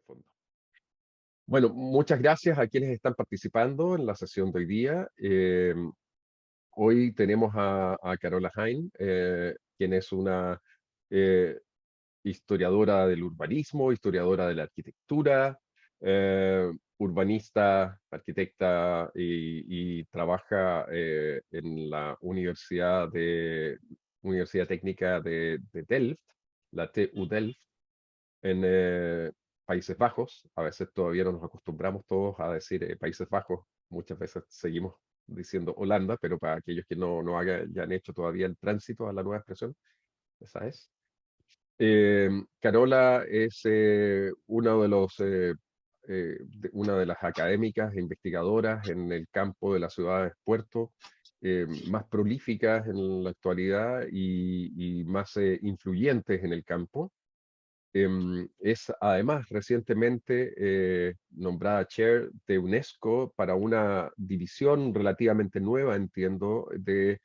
fondo. Bueno, muchas gracias a quienes están participando en la sesión de hoy día. Hoy tenemos a Carola Hein, quien es una historiadora del urbanismo, historiadora de la arquitectura, urbanista, arquitecta y trabaja en la Universidad Técnica de Delft, la TU Delft, en Países Bajos. A veces todavía no nos acostumbramos todos a decir Países Bajos, muchas veces seguimos diciendo Holanda, pero para aquellos que no hayan hecho todavía el tránsito a la nueva expresión, esa es. Carola es una de las académicas e investigadoras en el campo de las Ciudades Puerto, más prolíficas en la actualidad y más influyentes en el campo. Es además recientemente nombrada Chair de UNESCO para una división relativamente nueva, entiendo, de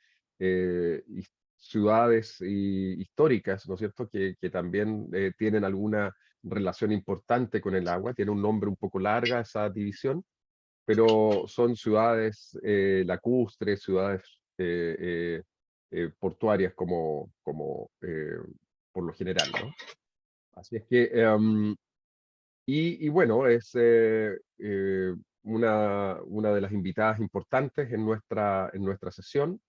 ciudades históricas, ¿no es cierto?, que también tienen alguna relación importante con el agua. Tiene un nombre un poco larga esa división, pero son ciudades lacustres, ciudades portuarias por lo general, ¿no? Así es que, y bueno, es una de las invitadas importantes en nuestra sesión,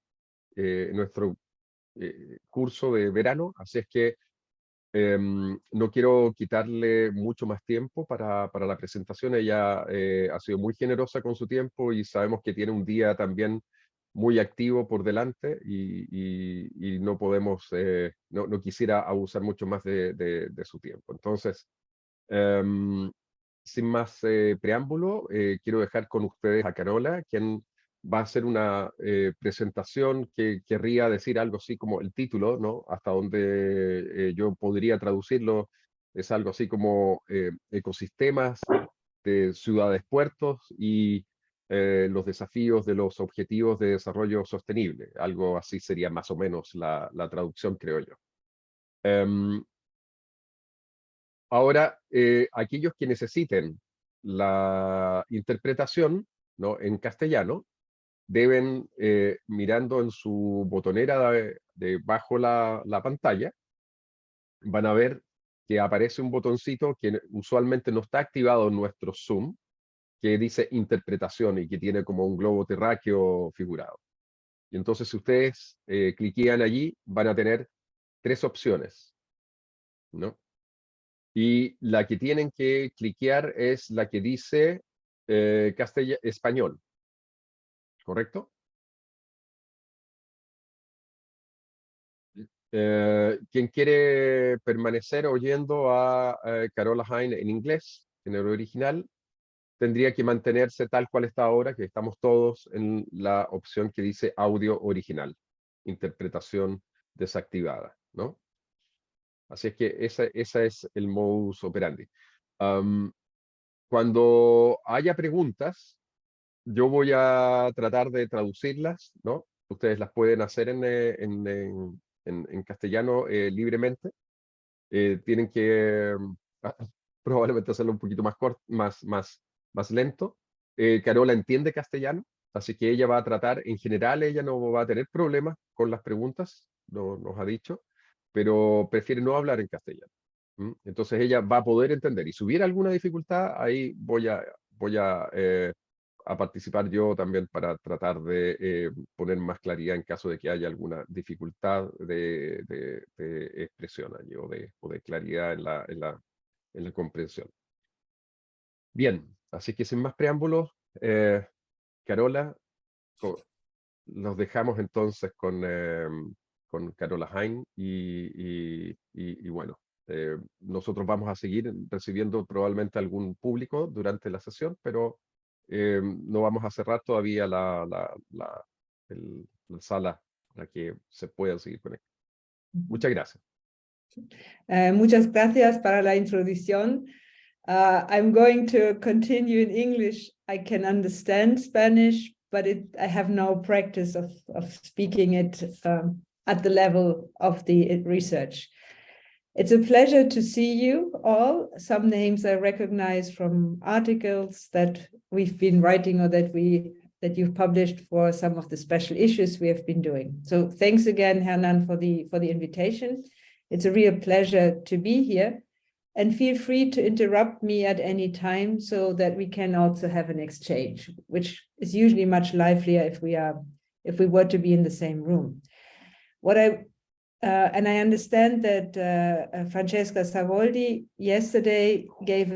en nuestro curso de verano. Así es que no quiero quitarle mucho más tiempo para la presentación. Ella ha sido muy generosa con su tiempo y sabemos que tiene un día también muy activo por delante y no podemos, no quisiera abusar mucho más de su tiempo. Entonces, sin más preámbulo, quiero dejar con ustedes a Carola, quien va a hacer una presentación que querría decir algo así como el título, ¿no? Hasta donde yo podría traducirlo, es algo así como ecosistemas de ciudades puertos y los desafíos de los objetivos de desarrollo sostenible. Algo así sería más o menos la traducción, creo yo. Ahora, aquellos que necesiten la interpretación, ¿no?, en castellano, deben, mirando en su botonera bajo la pantalla, van a ver que aparece un botoncito que usualmente no está activado en nuestro Zoom, que dice interpretación y que tiene como un globo terráqueo figurado. Y entonces, si ustedes cliquean allí, van a tener tres opciones, ¿no? Y la que tienen que cliquear es la que dice español, ¿correcto? Quien quiere permanecer oyendo a Carola Hein en inglés, en el original, tendría que mantenerse tal cual está ahora, que estamos todos en la opción que dice audio original, interpretación desactivada, ¿no? Así es que esa es el modus operandi. Cuando haya preguntas, yo voy a tratar de traducirlas, ¿no? Ustedes las pueden hacer en castellano libremente. Tienen que probablemente hacerlo un poquito más corto, más lento. Carola entiende castellano, así que ella va a tratar, en general ella no va a tener problemas con las preguntas, nos ha dicho, pero prefiere no hablar en castellano. Entonces ella va a poder entender, y si hubiera alguna dificultad, ahí voy a participar yo también para tratar de poner más claridad en caso de que haya alguna dificultad de expresión allí, o de claridad en la comprensión. Bien, así que sin más preámbulos, Carola, nos dejamos entonces con Carola Hein y bueno, nosotros vamos a seguir recibiendo probablemente algún público durante la sesión, pero no vamos a cerrar todavía la sala para que se puedan seguir conectando. Muchas gracias. Muchas gracias para la introducción. I'm going to continue in English. I can understand Spanish, but I have no practice of speaking it at the level of the research. It's a pleasure to see you all. Some names I recognize from articles that we've been writing or that you've published for some of the special issues we have been doing. So thanks again, Hernan, for the invitation. It's a real pleasure to be here. And feel free to interrupt me at any time so that we can also have an exchange, which is usually much livelier if we were to be in the same room. And I understand that Francesca Savoldi yesterday gave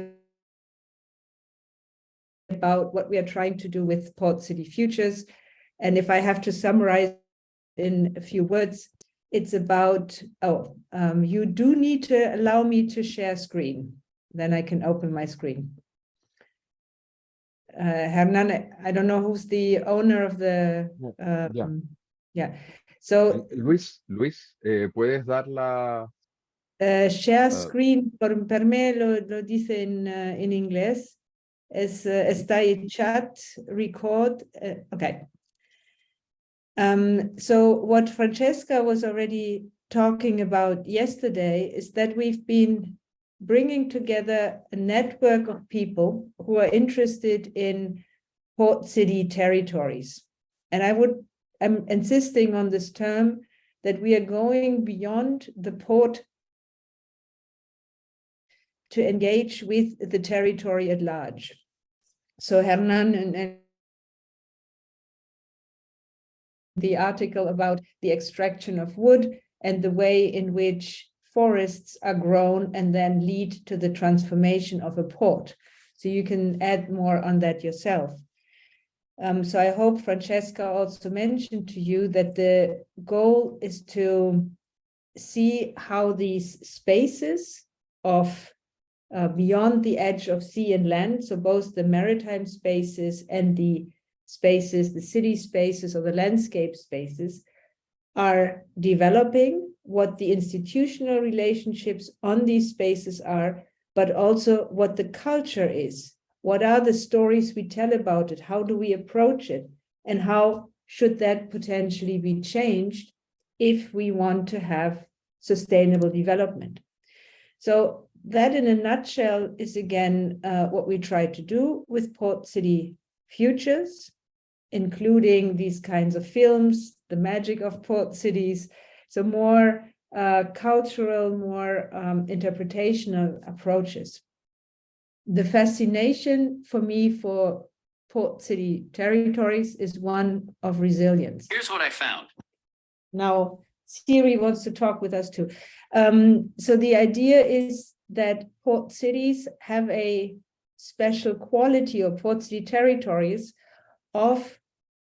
about what we are trying to do with Port City Futures. And if I have to summarize in a few words, it's about, you do need to allow me to share screen. Then I can open my screen. Hernan, I don't know who's the owner of the... yeah. So, Luis, ¿puedes dar la... share screen, per me lo dice en inglés. Está en chat, record. Okay. So what Francesca was already talking about yesterday is that we've been bringing together a network of people who are interested in port city territories. And I'm insisting on this term that we are going beyond the port to engage with the territory at large. So Hernan and the article about the extraction of wood and the way in which forests are grown and then lead to the transformation of a port. So you can add more on that yourself. So I hope Francesca also mentioned to you that the goal is to see how these spaces of beyond the edge of sea and land, so both the maritime spaces and the spaces, the city spaces or the landscape spaces, are developing, what the institutional relationships on these spaces are, but also what the culture is. What are the stories we tell about it? How do we approach it? And how should that potentially be changed if we want to have sustainable development? So that in a nutshell is again what we try to do with Port City Futures, including these kinds of films, the magic of port cities, so more cultural, more interpretational approaches. The fascination for me for port city territories is one of resilience. Here's what I found. Now, Siri wants to talk with us too. So the idea is that port cities have a special quality, or port city territories, of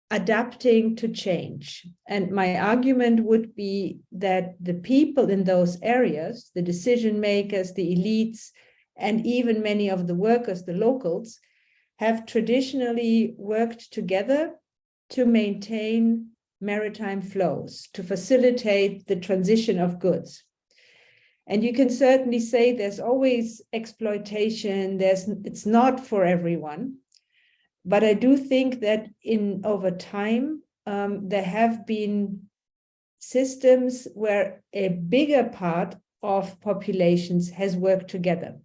adapting to change. And my argument would be that the people in those areas, the decision makers, the elites, and even many of the workers, the locals, have traditionally worked together to maintain maritime flows, to facilitate the transition of goods. And you can certainly say there's always exploitation, it's not for everyone. But I do think that over time, there have been systems where a bigger part of populations has worked together.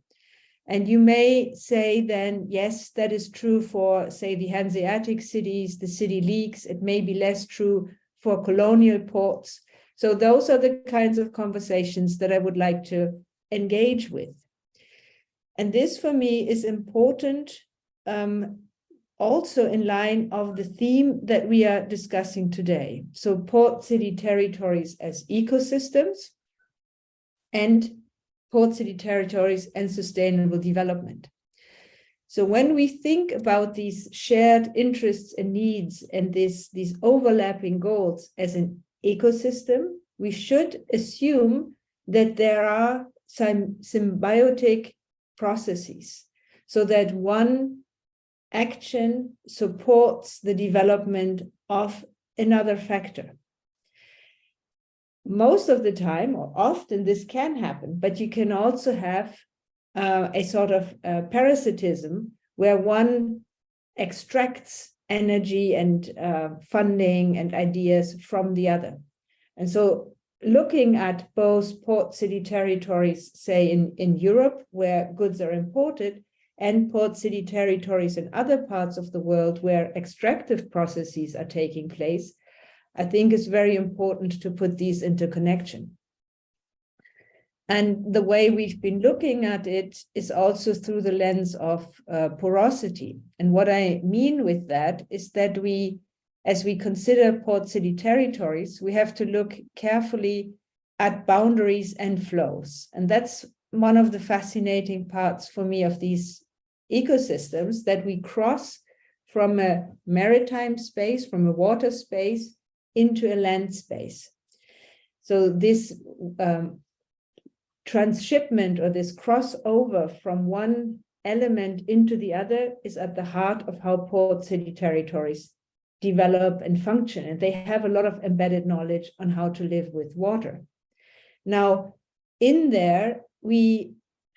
And you may say then, yes, that is true for, say, the Hanseatic cities, the city leagues. It may be less true for colonial ports. So those are the kinds of conversations that I would like to engage with. And this for me is important, also in line of the theme that we are discussing today. So port city territories as ecosystems and port city territories and sustainable development. So when we think about these shared interests and needs and these overlapping goals as an ecosystem, we should assume that there are some symbiotic processes, so that one action supports the development of another factor. Most of the time, or often, this can happen, but you can also have a sort of parasitism where one extracts energy and funding and ideas from the other. And so looking at both port city territories, say in Europe, where goods are imported, and port city territories in other parts of the world where extractive processes are taking place, I think it's very important to put these into connection. And the way we've been looking at it is also through the lens of porosity. And what I mean with that is that we, as we consider port city territories, we have to look carefully at boundaries and flows. And that's one of the fascinating parts for me of these ecosystems, that we cross from a maritime space, from a water space, into a land space. So this transshipment, or this crossover from one element into the other, is at the heart of how port city territories develop and function. And they have a lot of embedded knowledge on how to live with water. Now, in there, we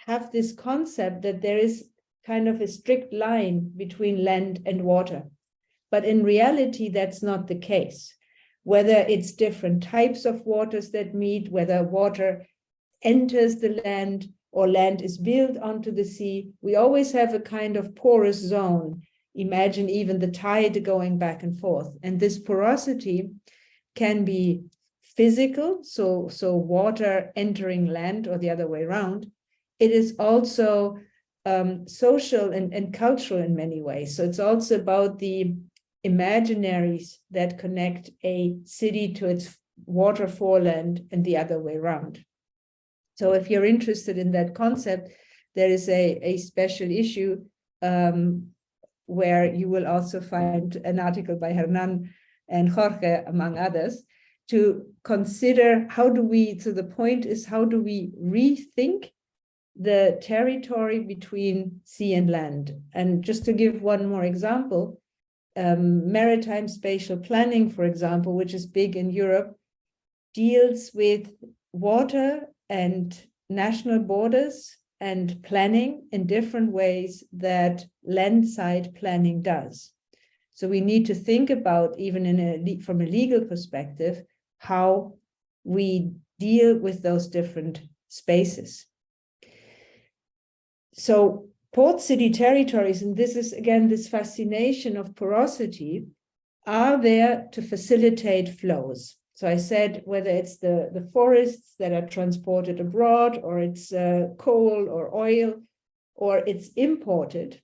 have this concept that there is kind of a strict line between land and water. But in reality, that's not the case. Whether it's different types of waters that meet, whether water enters the land or land is built onto the sea, we always have a kind of porous zone. Imagine even the tide going back and forth. And this porosity can be physical, so water entering land or the other way around. It is also social and cultural in many ways. So it's also about the imaginaries that connect a city to its water foreland and the other way around. So if you're interested in that concept, there is a special issue where you will also find an article by Hernan and Jorge, among others, to consider how do we, so the point is, how do we rethink the territory between sea and land? And just to give one more example, maritime spatial planning, for example, which is big in Europe, deals with water and national borders and planning in different ways that landside planning does. So we need to think about, even from a legal perspective, how we deal with those different spaces. So port city territories, and this is again this fascination of porosity, are there to facilitate flows. So I said, whether it's the forests that are transported abroad, or it's coal or oil, or it's imported,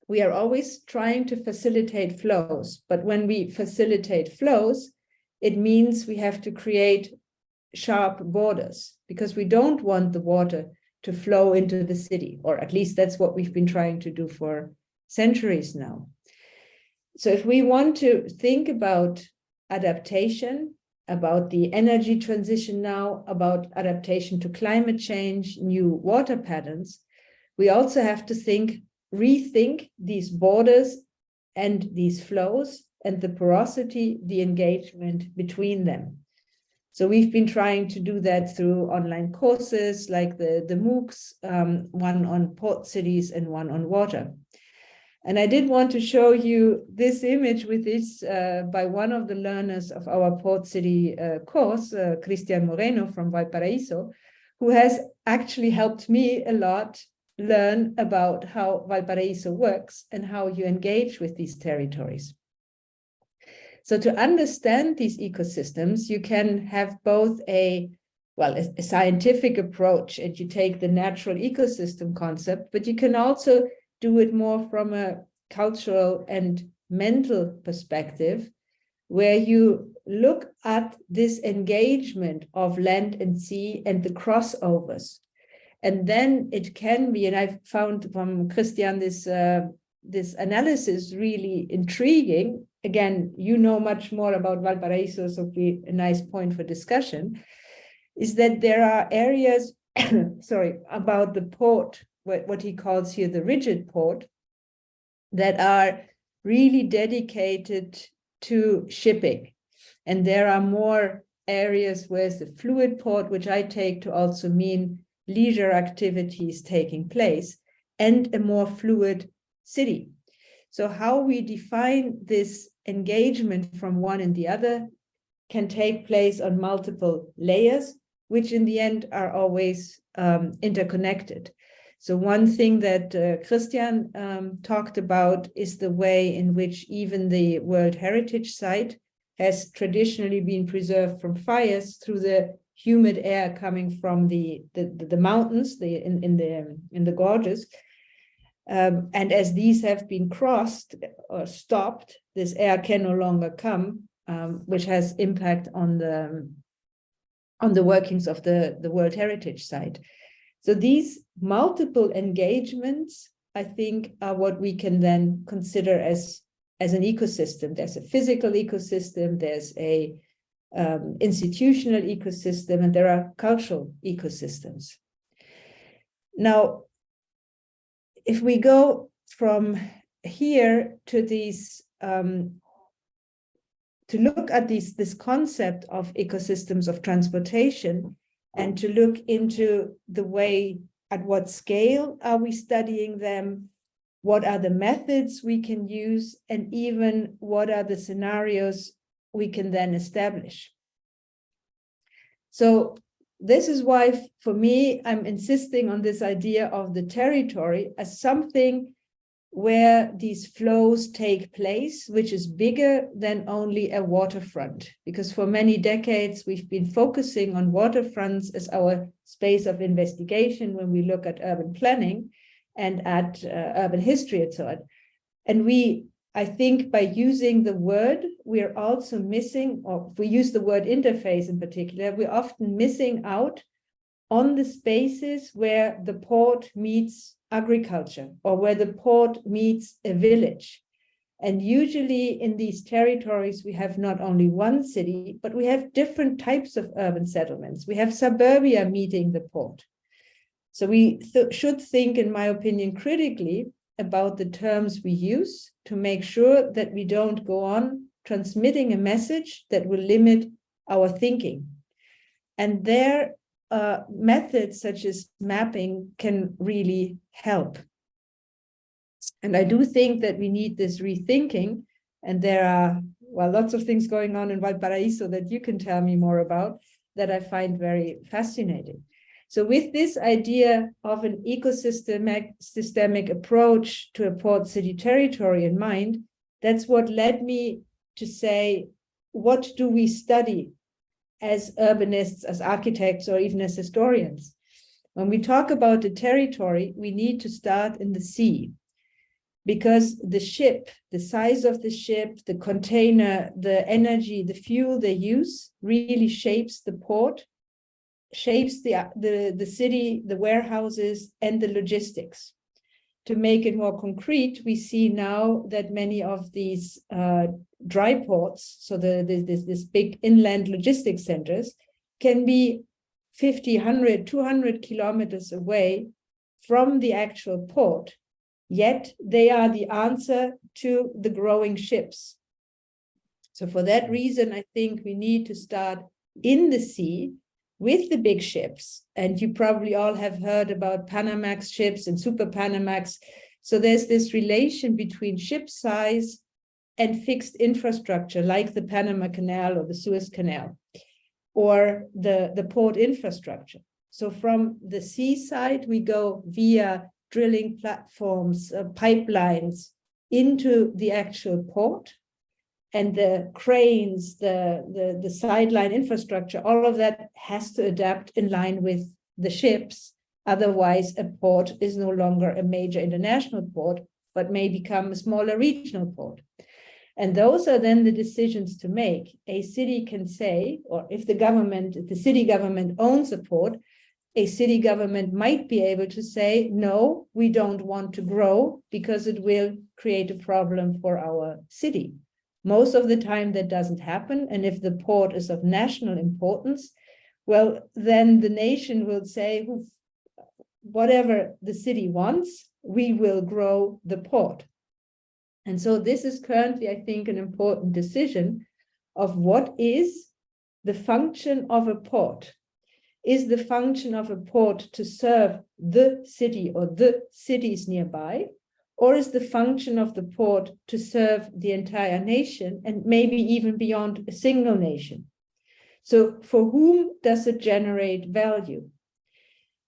we are always trying to facilitate flows. But when we facilitate flows, it means we have to create sharp borders, because we don't want the water to flow into the city, or at least that's what we've been trying to do for centuries now. So if we want to think about adaptation, about the energy transition now, about adaptation to climate change, new water patterns, we also have to rethink these borders and these flows and the porosity, the engagement between them. So we've been trying to do that through online courses like the MOOCs, one on port cities and one on water. And I did want to show you this image with this by one of the learners of our port city course, Cristian Moreno from Valparaíso, who has actually helped me a lot learn about how Valparaíso works and how you engage with these territories. So to understand these ecosystems, you can have both a scientific approach, and you take the natural ecosystem concept, but you can also do it more from a cultural and mental perspective, where you look at this engagement of land and sea and the crossovers. And then it can be, and I've found from Christian this analysis really intriguing. Again, you know much more about Valparaíso, so it'll be a nice point for discussion, is that there are areas, about the port, what he calls here the rigid port, that are really dedicated to shipping. And there are more areas where the fluid port, which I take to also mean leisure activities taking place, and a more fluid city. So how we define this engagement from one and the other can take place on multiple layers, which in the end are always interconnected. So one thing that Christian talked about is the way in which even the World Heritage Site has traditionally been preserved from fires through the humid air coming from the mountains, in the gorges. And as these have been crossed or stopped, this air can no longer come, which has impact on the workings of the World Heritage Site. So these multiple engagements, I think, are what we can then consider as an ecosystem. There's a physical ecosystem, there's a institutional ecosystem, and there are cultural ecosystems. Now, if we go from here to these, to look at this concept of ecosystems of transportation, and to look into the way, at what scale are we studying them, what are the methods we can use, and even what are the scenarios we can then establish. So this is why, for me, I'm insisting on this idea of the territory as something where these flows take place, which is bigger than only a waterfront. Because for many decades, we've been focusing on waterfronts as our space of investigation when we look at urban planning and at urban history and so on. And I think by using the word, we're also missing, or if we use the word interface in particular, we're often missing out on the spaces where the port meets agriculture, or where the port meets a village. And usually in these territories, we have not only one city, but we have different types of urban settlements. We have suburbia meeting the port. So we should think, in my opinion, critically about the terms we use to make sure that we don't go on transmitting a message that will limit our thinking. And there, methods such as mapping can really help. And I do think that we need this rethinking, and there are, well, lots of things going on in Valparaiso that you can tell me more about that I find very fascinating. So with this idea of an ecosystemic approach to a port city territory in mind, that's what led me to say, what do we study as urbanists, as architects, or even as historians? When we talk about the territory, we need to start in the sea, because the ship, the size of the ship, the container, the energy, the fuel they use really shapes the port, shapes the city, the warehouses, and the logistics. To make it more concrete, we see now that many of these dry ports, so this big inland logistics centers, can be 50, 100, 200 kilometers away from the actual port, yet they are the answer to the growing ships. So for that reason, I think we need to start in the sea with the big ships. And you probably all have heard about Panamax ships and Super Panamax. So there's this relation between ship size and fixed infrastructure, like the Panama Canal or the Suez Canal, or the port infrastructure. So from the seaside, we go via drilling platforms, pipelines into the actual port, and the cranes, the sideline infrastructure, all of that has to adapt in line with the ships. Otherwise, a port is no longer a major international port, but may become a smaller regional port. And those are then the decisions to make. A city can say, or if the city government owns a port, a city government might be able to say, no, we don't want to grow because it will create a problem for our city. Most of the time that doesn't happen. And if the port is of national importance, well, then the nation will say, whatever the city wants, we will grow the port. And so this is currently, I think, an important decision of what is the function of a port. Is the function of a port to serve the city or the cities nearby? Or is the function of the port to serve the entire nation and maybe even beyond a single nation? So for whom does it generate value?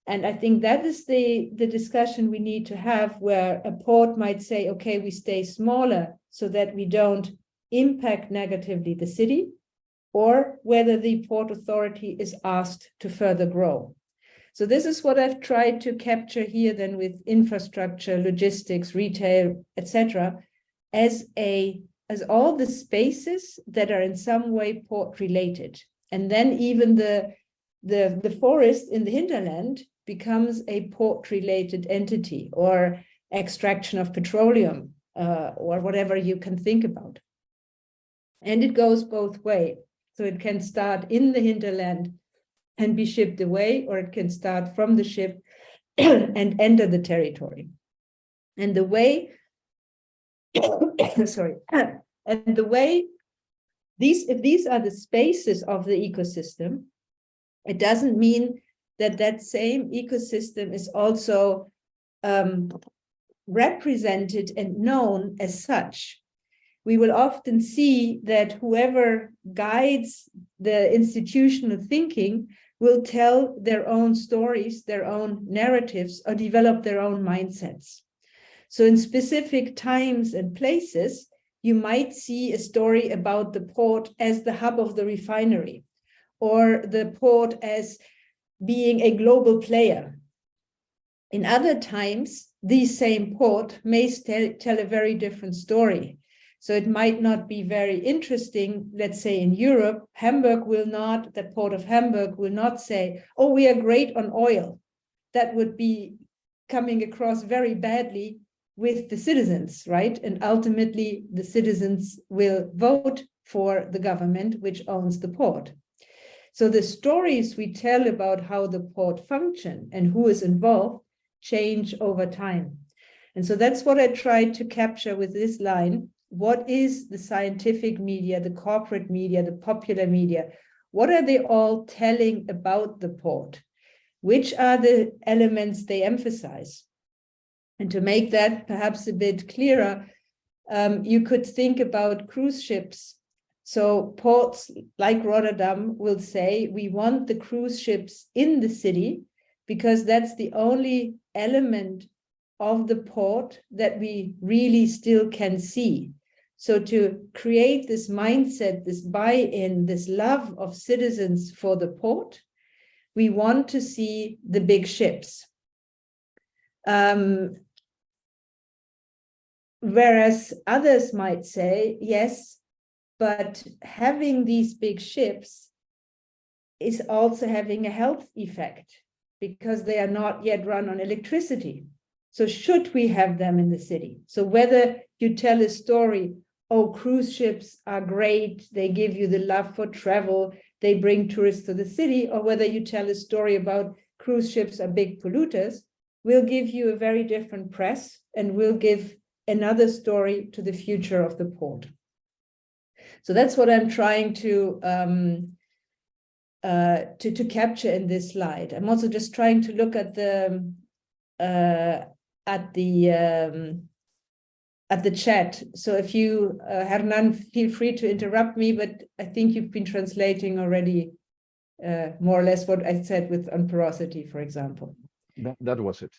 And I think that is the discussion we need to have, where a port might say, okay, we stay smaller so that we don't impact negatively the city, or whether the port authority is asked to further grow. So this is what I've tried to capture here then with infrastructure, logistics, retail, etc., as all the spaces that are in some way port related. And then even the forest in the hinterland becomes a port-related entity, or extraction of petroleum, or whatever you can think about. And it goes both ways. So it can start in the hinterland and be shipped away, or it can start from the ship and enter the territory. And the way, sorry, and the way if these are the spaces of the ecosystem, it doesn't mean that same ecosystem is also represented and known as such. We will often see that whoever guides the institutional thinking will tell their own stories, their own narratives, or develop their own mindsets. So in specific times and places, you might see a story about the port as the hub of the refinery, or the port as being a global player. In other times, the same port may tell a very different story. So it might not be very interesting. Let's say in Europe, the port of Hamburg will not say, oh, we are great on oil. That would be coming across very badly with the citizens, right? And ultimately, the citizens will vote for the government which owns the port. So the stories we tell about how the port functions and who is involved change over time. And so that's what I tried to capture with this line. What is the scientific media, the corporate media, the popular media? What are they all telling about the port? Which are the elements they emphasize? And to make that perhaps a bit clearer, you could think about cruise ships. So ports like Rotterdam will say, we want the cruise ships in the city because that's the only element of the port that we really still can see. So to create this mindset, this buy-in, this love of citizens for the port, we want to see the big ships. Whereas others might say, yes, but having these big ships is also having a health effect because they are not yet run on electricity. So should we have them in the city? So whether you tell a story, oh, cruise ships are great, they give you the love for travel, they bring tourists to the city, or whether you tell a story about cruise ships are big polluters, will give you a very different press and will give another story to the future of the port. So that's what I'm trying to capture in this slide. I'm also just trying to look at the chat. So if you, Hernan, feel free to interrupt me, but I think you've been translating already more or less what I said with on porosity, for example. That was it.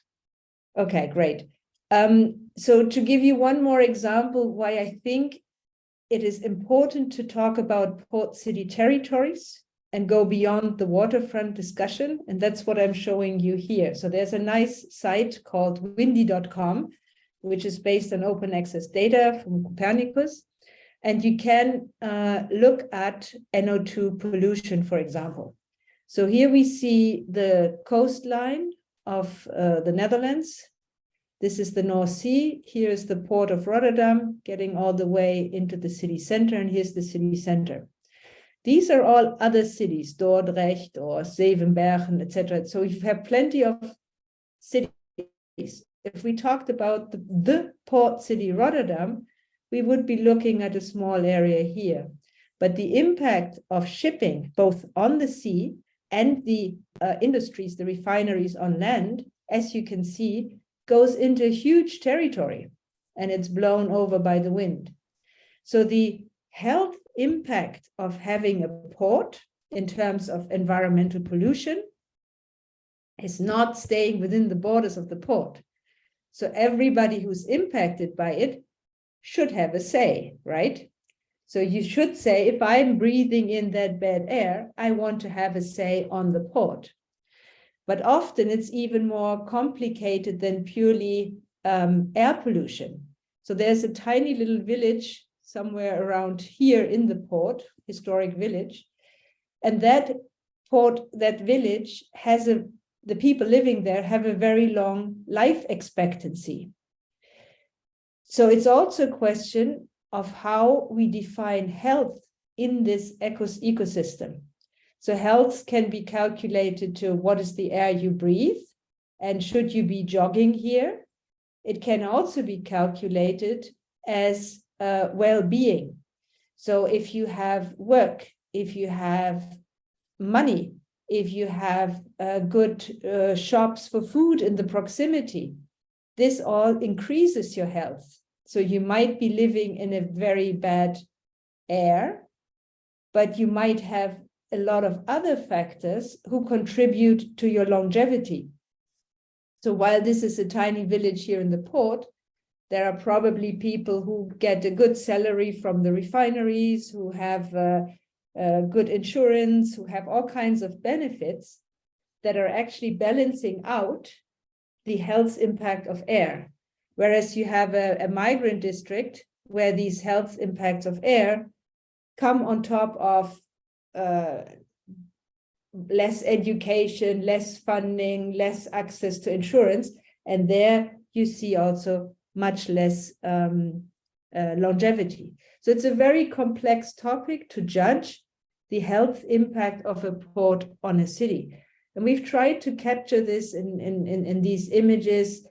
Okay, great. So to give you one more example why I think it is important to talk about port city territories and go beyond the waterfront discussion, and that's what I'm showing you here. So there's a nice site called windy.com, which is based on open access data from Copernicus, and you can look at NO2 pollution, for example. So here we see the coastline of the Netherlands. This is the North Sea. Here is the port of Rotterdam, getting all the way into the city center, and here's the city center. These are all other cities, Dordrecht or Zevenbergen, etc. So you have plenty of cities. If we talked about the port city Rotterdam, we would be looking at a small area here. But the impact of shipping, both on the sea and the industries, the refineries on land, as you can see, goes into a huge territory, and it's blown over by the wind. So the health impact of having a port in terms of environmental pollution is not staying within the borders of the port. So everybody who's impacted by it should have a say, right? So you should say, if I'm breathing in that bad air, I want to have a say on the port. But often it's even more complicated than purely air pollution. So there's a tiny little village somewhere around here in the port, historic village, and that port, that village has the people living there have a very long life expectancy. So it's also a question of how we define health in this ecosystem. So health can be calculated to what is the air you breathe, and should you be jogging here? It can also be calculated as well-being. So if you have work, if you have money, if you have good shops for food in the proximity, this all increases your health. So you might be living in a very bad air, but you might have a lot of other factors who contribute to your longevity. So while this is a tiny village here in the port, there are probably people who get a good salary from the refineries, who have good insurance, who have all kinds of benefits that are actually balancing out the health impact of air. Whereas you have a migrant district where these health impacts of air come on top of less education, less funding, less access to insurance. And there you see also much less longevity. So it's a very complex topic to judge the health impact of a port on a city. And we've tried to capture this in these images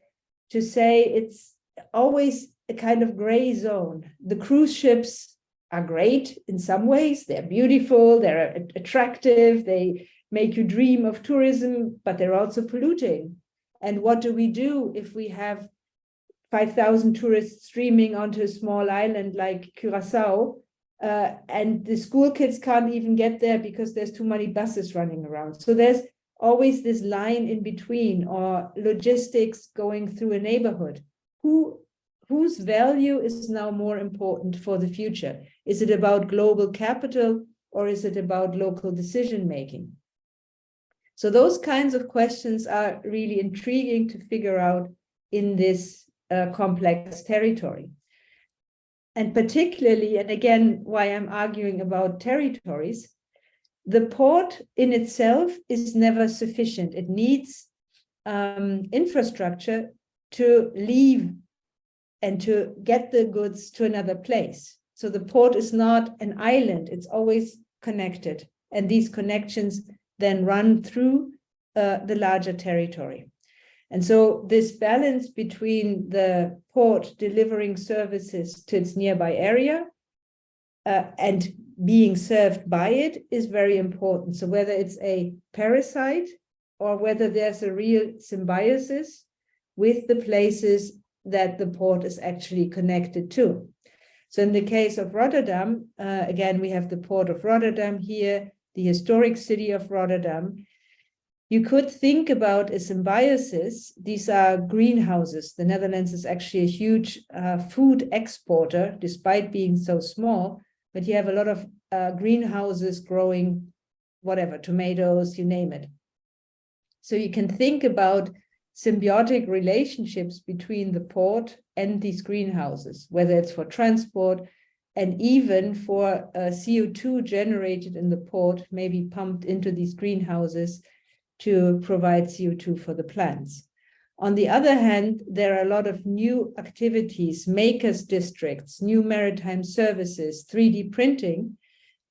to say it's always a kind of gray zone. The cruise ships are great in some ways. They're beautiful, they're attractive, they make you dream of tourism, but they're also polluting. And what do we do if we have 5,000 tourists streaming onto a small island like Curacao, and the school kids can't even get there because there's too many buses running around? So there's always this line in between, or logistics going through a neighborhood. Whose value is now more important for the future? Is it about global capital, or is it about local decision making? So those kinds of questions are really intriguing to figure out in this complex territory. And particularly, and again, why I'm arguing about territories, the port in itself is never sufficient. It needs infrastructure to leave and to get the goods to another place. So the port is not an island, it's always connected. And these connections then run through the larger territory. And so this balance between the port delivering services to its nearby area and being served by it is very important. So whether it's a parasite or whether there's a real symbiosis with the places that the port is actually connected to. So in the case of Rotterdam, again, we have the port of Rotterdam here, the historic city of Rotterdam. You could think about a symbiosis. These are greenhouses. The Netherlands is actually a huge food exporter, despite being so small, but you have a lot of greenhouses growing whatever, tomatoes, you name it. So you can think about symbiotic relationships between the port and these greenhouses, whether it's for transport and even for CO2 generated in the port, maybe pumped into these greenhouses to provide CO2 for the plants. On the other hand, there are a lot of new activities, makers districts, new maritime services, 3D printing,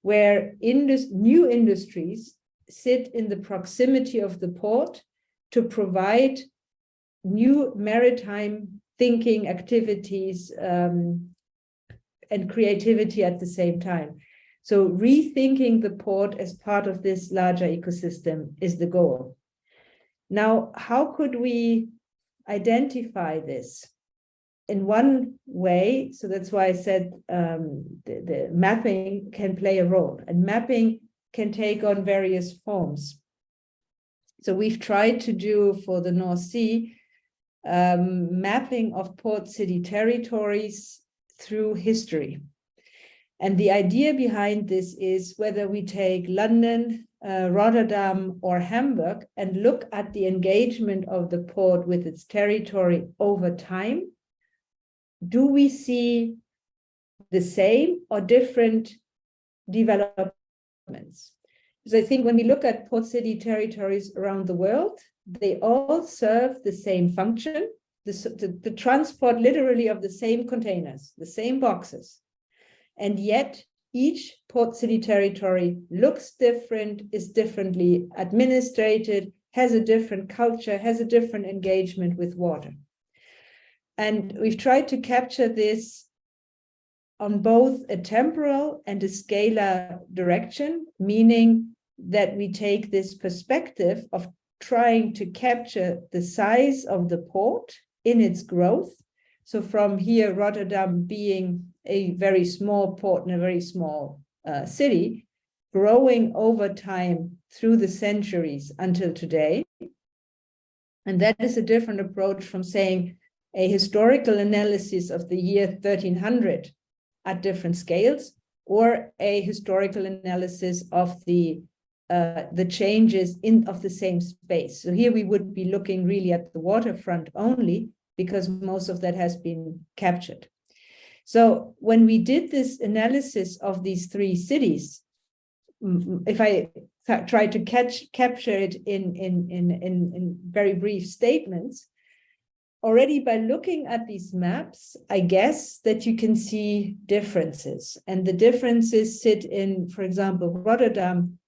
where new industries sit in the proximity of the port to provide new maritime thinking activities and creativity at the same time. So rethinking the port as part of this larger ecosystem is the goal. Now, how could we identify this? In one way, so that's why I said the mapping can play a role, and mapping can take on various forms. So we've tried to do for the North Sea mapping of port city territories through history. And the idea behind this is whether we take London, Rotterdam, or Hamburg and look at the engagement of the port with its territory over time, do we see the same or different developments? Because I think when we look at port city territories around the world, they all serve the same function, the transport literally of the same containers, the same boxes. And yet each port city territory looks different, is differently administrated, has a different culture, has a different engagement with water. And we've tried to capture this on both a temporal and a scalar direction, meaning that we take this perspective of trying to capture the size of the port in its growth. So from here, Rotterdam being a very small port in a very small city, growing over time through the centuries until today. And that is a different approach from saying a historical analysis of the year 1300 at different scales, or a historical analysis of the changes of the same space. So here we would be looking really at the waterfront only, because most of that has been captured. So when we did this analysis of these three cities, if I try to capture it in very brief statements, already by looking at these maps, I guess that you can see differences. And the differences sit in, for example, Rotterdam,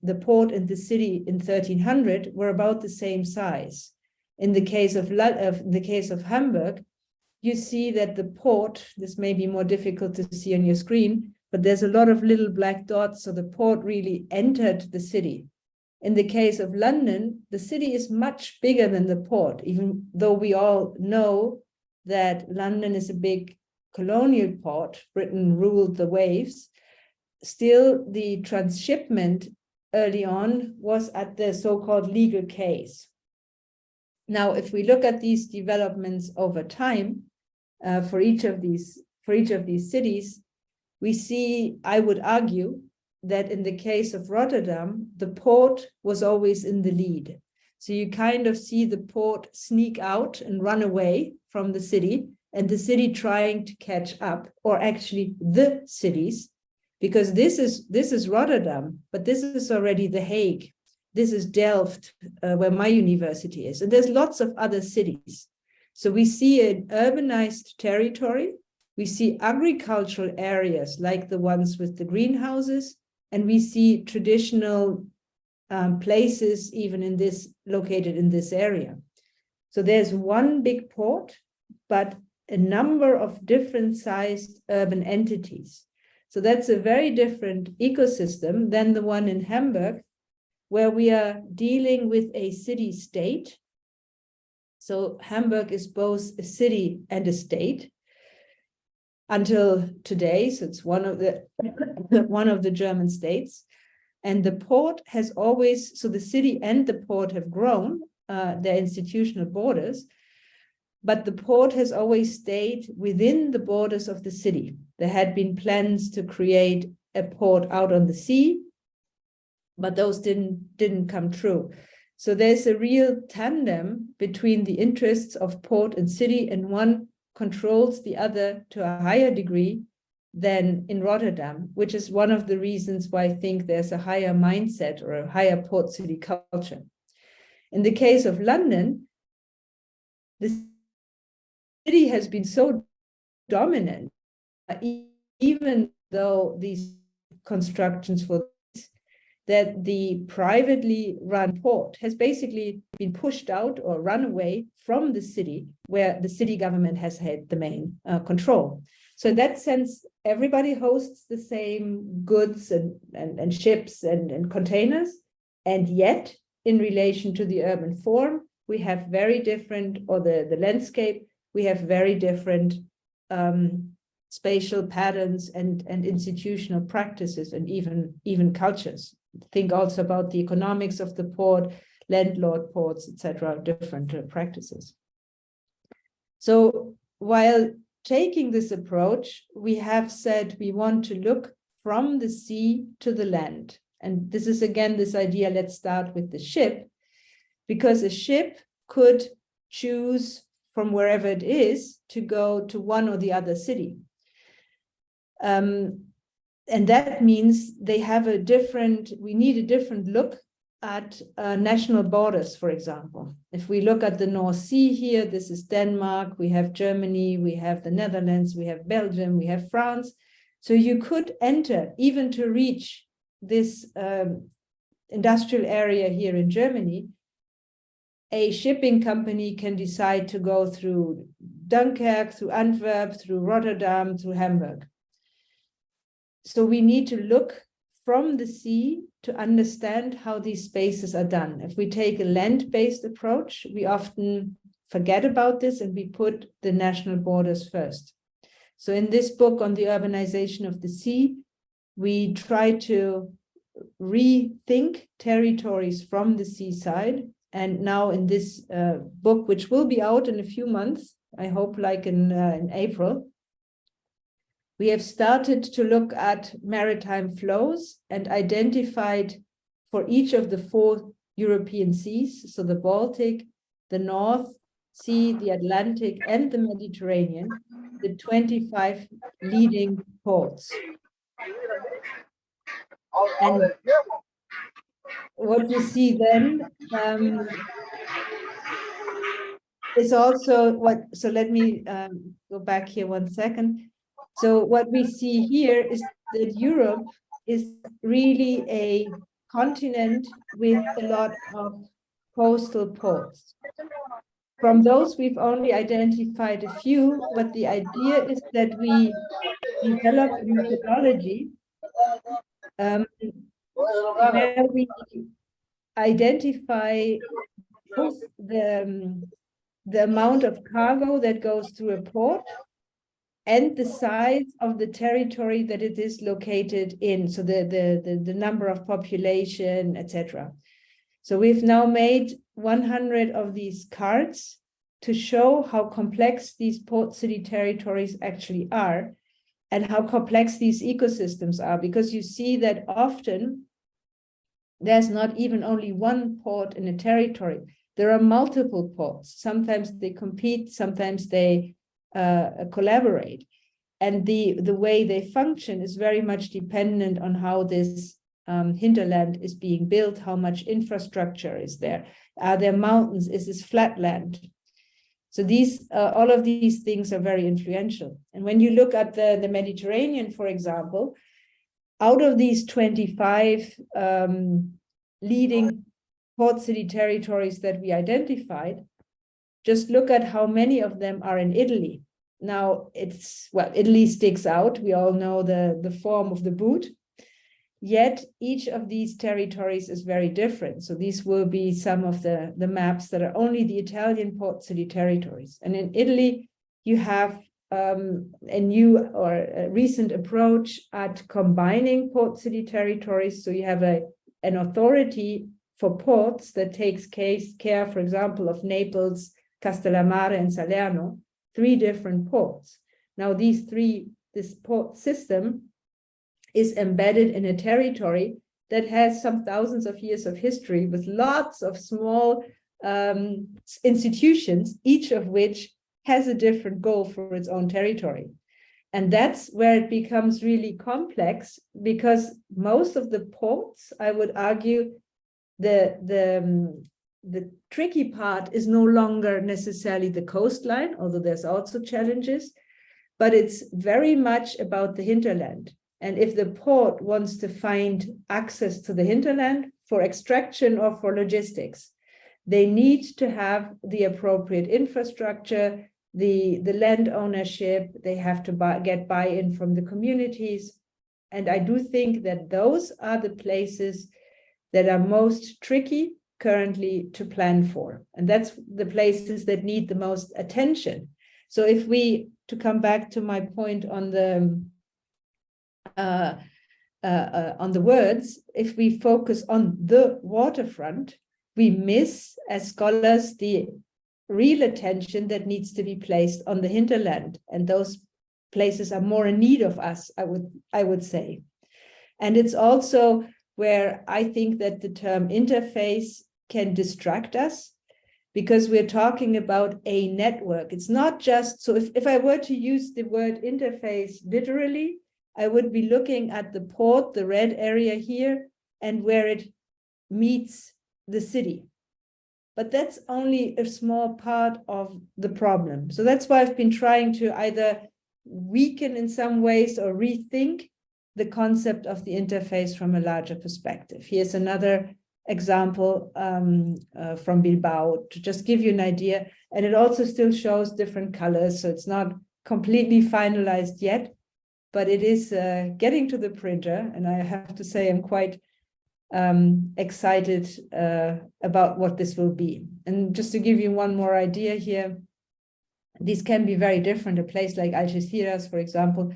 the port and the city in 1300 were about the same size. In the case of Hamburg, you see that the port, this may be more difficult to see on your screen, but there's a lot of little black dots, so the port really entered the city. In the case of London, the city is much bigger than the port, even though we all know that London is a big colonial port. Britain ruled the waves. Still, the transshipment early on was at the so-called legal case. Now, if we look at these developments over time, for each of these cities, we see, I would argue, that in the case of Rotterdam, the port was always in the lead. So you kind of see the port sneak out and run away from the city, and the city trying to catch up, or actually the cities, because this is Rotterdam, but this is already The Hague. This is Delft, where my university is. And there's lots of other cities. So we see an urbanized territory. We see agricultural areas like the ones with the greenhouses. And we see traditional places even located in this area. So there's one big port, but a number of different sized urban entities. So that's a very different ecosystem than the one in Hamburg, where we are dealing with a city-state. So Hamburg is both a city and a state until today. So it's one of the German states. And the port has always, so the city and the port have grown their institutional borders, but the port has always stayed within the borders of the city. There had been plans to create a port out on the sea, but those didn't come true. So there's a real tandem between the interests of port and city, and one controls the other to a higher degree than in Rotterdam, which is one of the reasons why I think there's a higher mindset or a higher port city culture. In the case of London, the city has been so dominant, even though these constructions for that the privately run port has basically been pushed out or run away from the city, where the city government has had the main control. So in that sense, everybody hosts the same goods and ships and containers. And yet, in relation to the urban form, we have very different, or the landscape, we have very different spatial patterns and institutional practices and even cultures. think also about the economics of the port, landlord ports, etc., different practices. So while taking this approach, we have said we want to look from the sea to the land. And this is again this idea, let's start with the ship, because a ship could choose from wherever it is to go to one or the other city. And that means they have we need a different look at national borders, for example. If we look at the North Sea here, this is Denmark, we have Germany, we have the Netherlands, we have Belgium, we have France. So you could enter, even to reach this industrial area here in Germany, a shipping company can decide to go through Dunkirk, through Antwerp, through Rotterdam, through Hamburg. So we need to look from the sea to understand how these spaces are done. If we take a land-based approach, we often forget about this and we put the national borders first. So in this book on the urbanization of the sea, we try to rethink territories from the seaside. And now in this book, which will be out in a few months, I hope like in April, we have started to look at maritime flows and identified for each of the 4 European seas, so the Baltic, the North Sea, the Atlantic, and the Mediterranean, the 25 leading ports. And what you see then is also so let me go back here one second. So what we see here is that Europe is really a continent with a lot of coastal ports. From those, we've only identified a few, but the idea is that we develop a methodology where we identify both the amount of cargo that goes through a port and the size of the territory that it is located in, so the number of population, etc. So we've now made 100 of these cards to show how complex these port city territories actually are and how complex these ecosystems are, because you see that often there's not even only one port in a territory. There are multiple ports. Sometimes they compete, sometimes they collaborate. And the way they function is very much dependent on how this hinterland is being built, how much infrastructure is there. Are there mountains? Is this flatland? So these, all of these things are very influential. And when you look at the Mediterranean, for example, out of these 25 leading port city territories that we identified, just look at how many of them are in Italy. Now, Italy sticks out. We all know the form of the boot. Yet each of these territories is very different. So these will be some of the maps that are only the Italian port city territories. And in Italy, you have a new or a recent approach at combining port city territories. So you have an authority for ports that takes care, for example, of Naples, Castellammare, and Salerno, 3 different ports. Now, this port system is embedded in a territory that has some thousands of years of history with lots of small institutions, each of which has a different goal for its own territory. And that's where it becomes really complex, because most of the ports, I would argue, the tricky part is no longer necessarily the coastline, although there's also challenges, but it's very much about the hinterland. And if the port wants to find access to the hinterland for extraction or for logistics, they need to have the appropriate infrastructure, the land ownership, they have to get buy-in from the communities. And I do think that those are the places that are most tricky currently to plan for. And that's the places that need the most attention. So to come back to my point on the on the words, if we focus on the waterfront, we miss, as scholars, the real attention that needs to be placed on the hinterland. And those places are more in need of us, I would say. And it's also where I think that the term interface can distract us, because we're talking about a network. It's not just, so if I were to use the word interface literally, I would be looking at the port, the red area here, and where it meets the city. But that's only a small part of the problem. So that's why I've been trying to either weaken in some ways or rethink the concept of the interface from a larger perspective. Here's another example from Bilbao to just give you an idea. And it also still shows different colors, so it's not completely finalized yet, but it is getting to the printer. And I have to say I'm quite excited about what this will be. And just to give you one more idea here, these can be very different. A place like Algeciras, for example,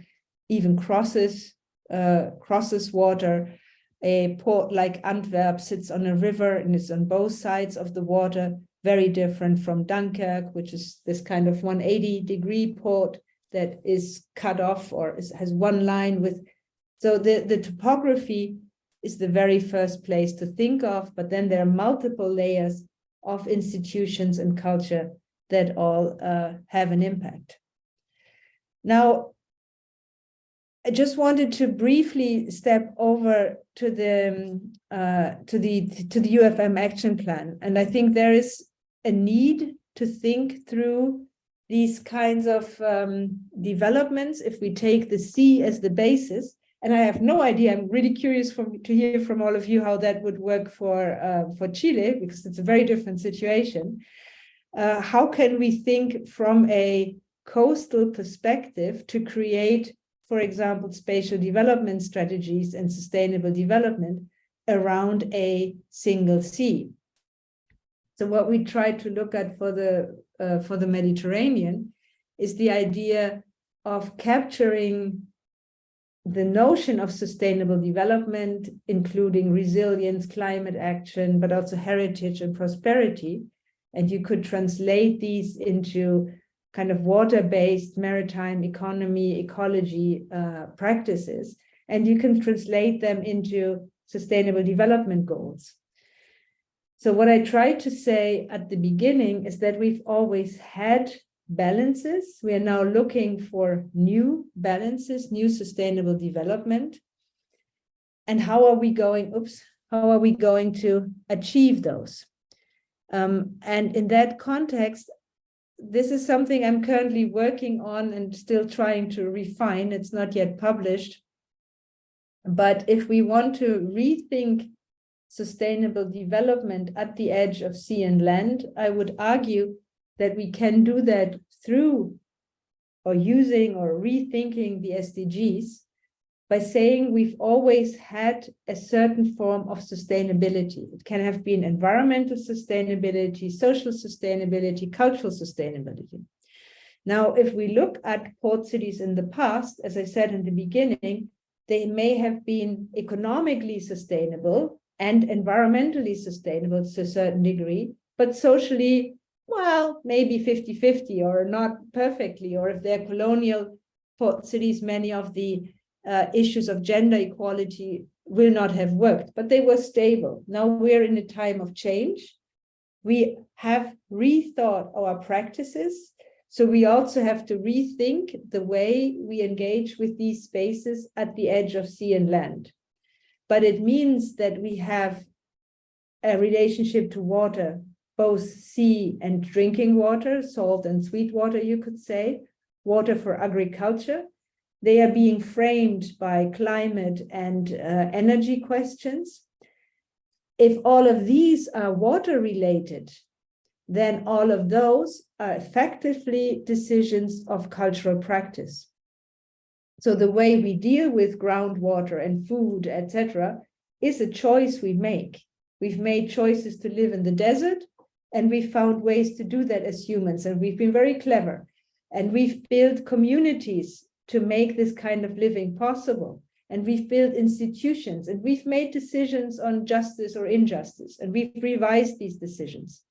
even crosses water. A port like Antwerp sits on a river and is on both sides of the water, very different from Dunkirk, which is this kind of 180-degree port that is cut off or has one line with. So the topography is the very first place to think of, but then there are multiple layers of institutions and culture that all have an impact. Now, I just wanted to briefly step over to the UFM action plan, and I think there is a need to think through these kinds of developments if we take the C as the basis. And I have no idea. I'm really curious to hear from all of you how that would work for Chile, because it's a very different situation. How can we think from a coastal perspective to create, for example, spatial development strategies and sustainable development around a single sea? So what we try to look at for the Mediterranean is the idea of capturing the notion of sustainable development, including resilience, climate action, but also heritage and prosperity. And you could translate these into kind of water-based maritime economy, ecology practices, and you can translate them into sustainable development goals. So what I tried to say at the beginning is that we've always had balances. We are now looking for new balances, new sustainable development. And how are we going to achieve those? And in that context, this is something I'm currently working on and still trying to refine. It's not yet published. But if we want to rethink sustainable development at the edge of sea and land, I would argue that we can do that through or using or rethinking the SDGs by saying we've always had a certain form of sustainability. It can have been environmental sustainability, social sustainability, cultural sustainability. Now, if we look at port cities in the past, as I said in the beginning, they may have been economically sustainable and environmentally sustainable to a certain degree, but socially, well, maybe 50-50 or not perfectly, or if they're colonial port cities, many of the issues of gender equality will not have worked, but they were stable. Now we're in a time of change. We have rethought our practices, so we also have to rethink the way we engage with these spaces at the edge of sea and land. But it means that we have a relationship to water, both sea and drinking water, salt and sweet water, you could say, water for agriculture. They are being framed by climate and energy questions. If all of these are water related, then all of those are effectively decisions of cultural practice. So the way we deal with groundwater and food, etc., is a choice we make. We've made choices to live in the desert, and we found ways to do that as humans, and we've been very clever. And we've built communities to make this kind of living possible. and we've built institutions, and we've made decisions on justice or injustice, and we've revised these decisions.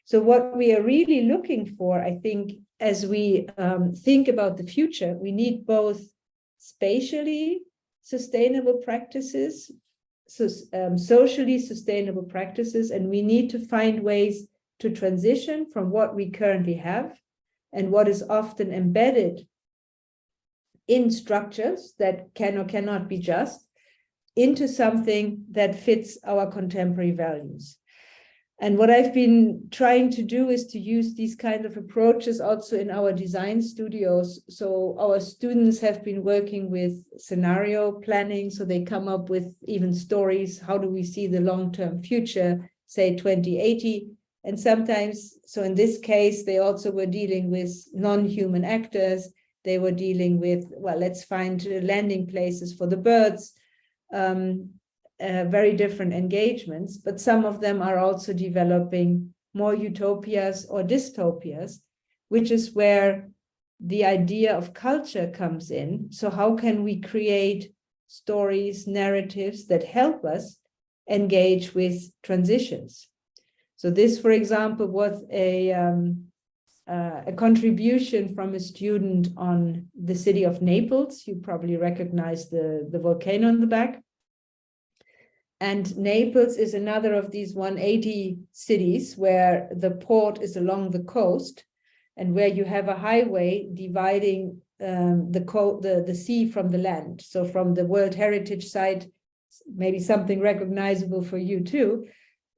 So what we are really looking for, I think, as we think about the future, we need both spatially sustainable practices, socially sustainable practices, and we need to find ways to transition from what we currently have and what is often embedded in structures that can or cannot be just, into something that fits our contemporary values. And what I've been trying to do is to use these kind of approaches also in our design studios. So our students have been working with scenario planning, so they come up with even stories. How do we see the long-term future, say 2080? And sometimes, so in this case, they also were dealing with non-human actors. They were dealing with, well, let's find landing places for the birds. Very different engagements, but some of them are also developing more utopias or dystopias, which is where the idea of culture comes in. So how can we create stories, narratives that help us engage with transitions? So this, for example, was a contribution from a student on the city of Naples. You probably recognize the volcano in the back. And Naples is another of these 180 cities where the port is along the coast and where you have a highway dividing the sea from the land. So from the World Heritage Site, maybe something recognizable for you too,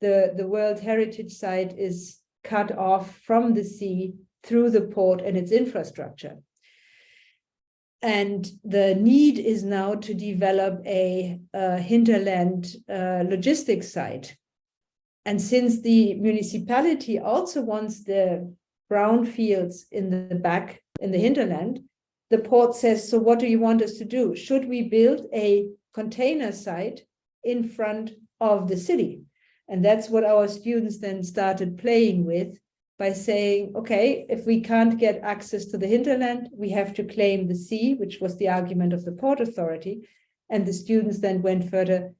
the World Heritage Site is cut off from the sea through the port and its infrastructure. And the need is now to develop a hinterland logistics site. And since the municipality also wants the brownfields in the back, in the hinterland, the port says, so what do you want us to do? Should we build a container site in front of the city? And that's what our students then started playing with, by saying, okay, if we can't get access to the hinterland, we have to claim the sea, which was the argument of the Port Authority. And the students then went further.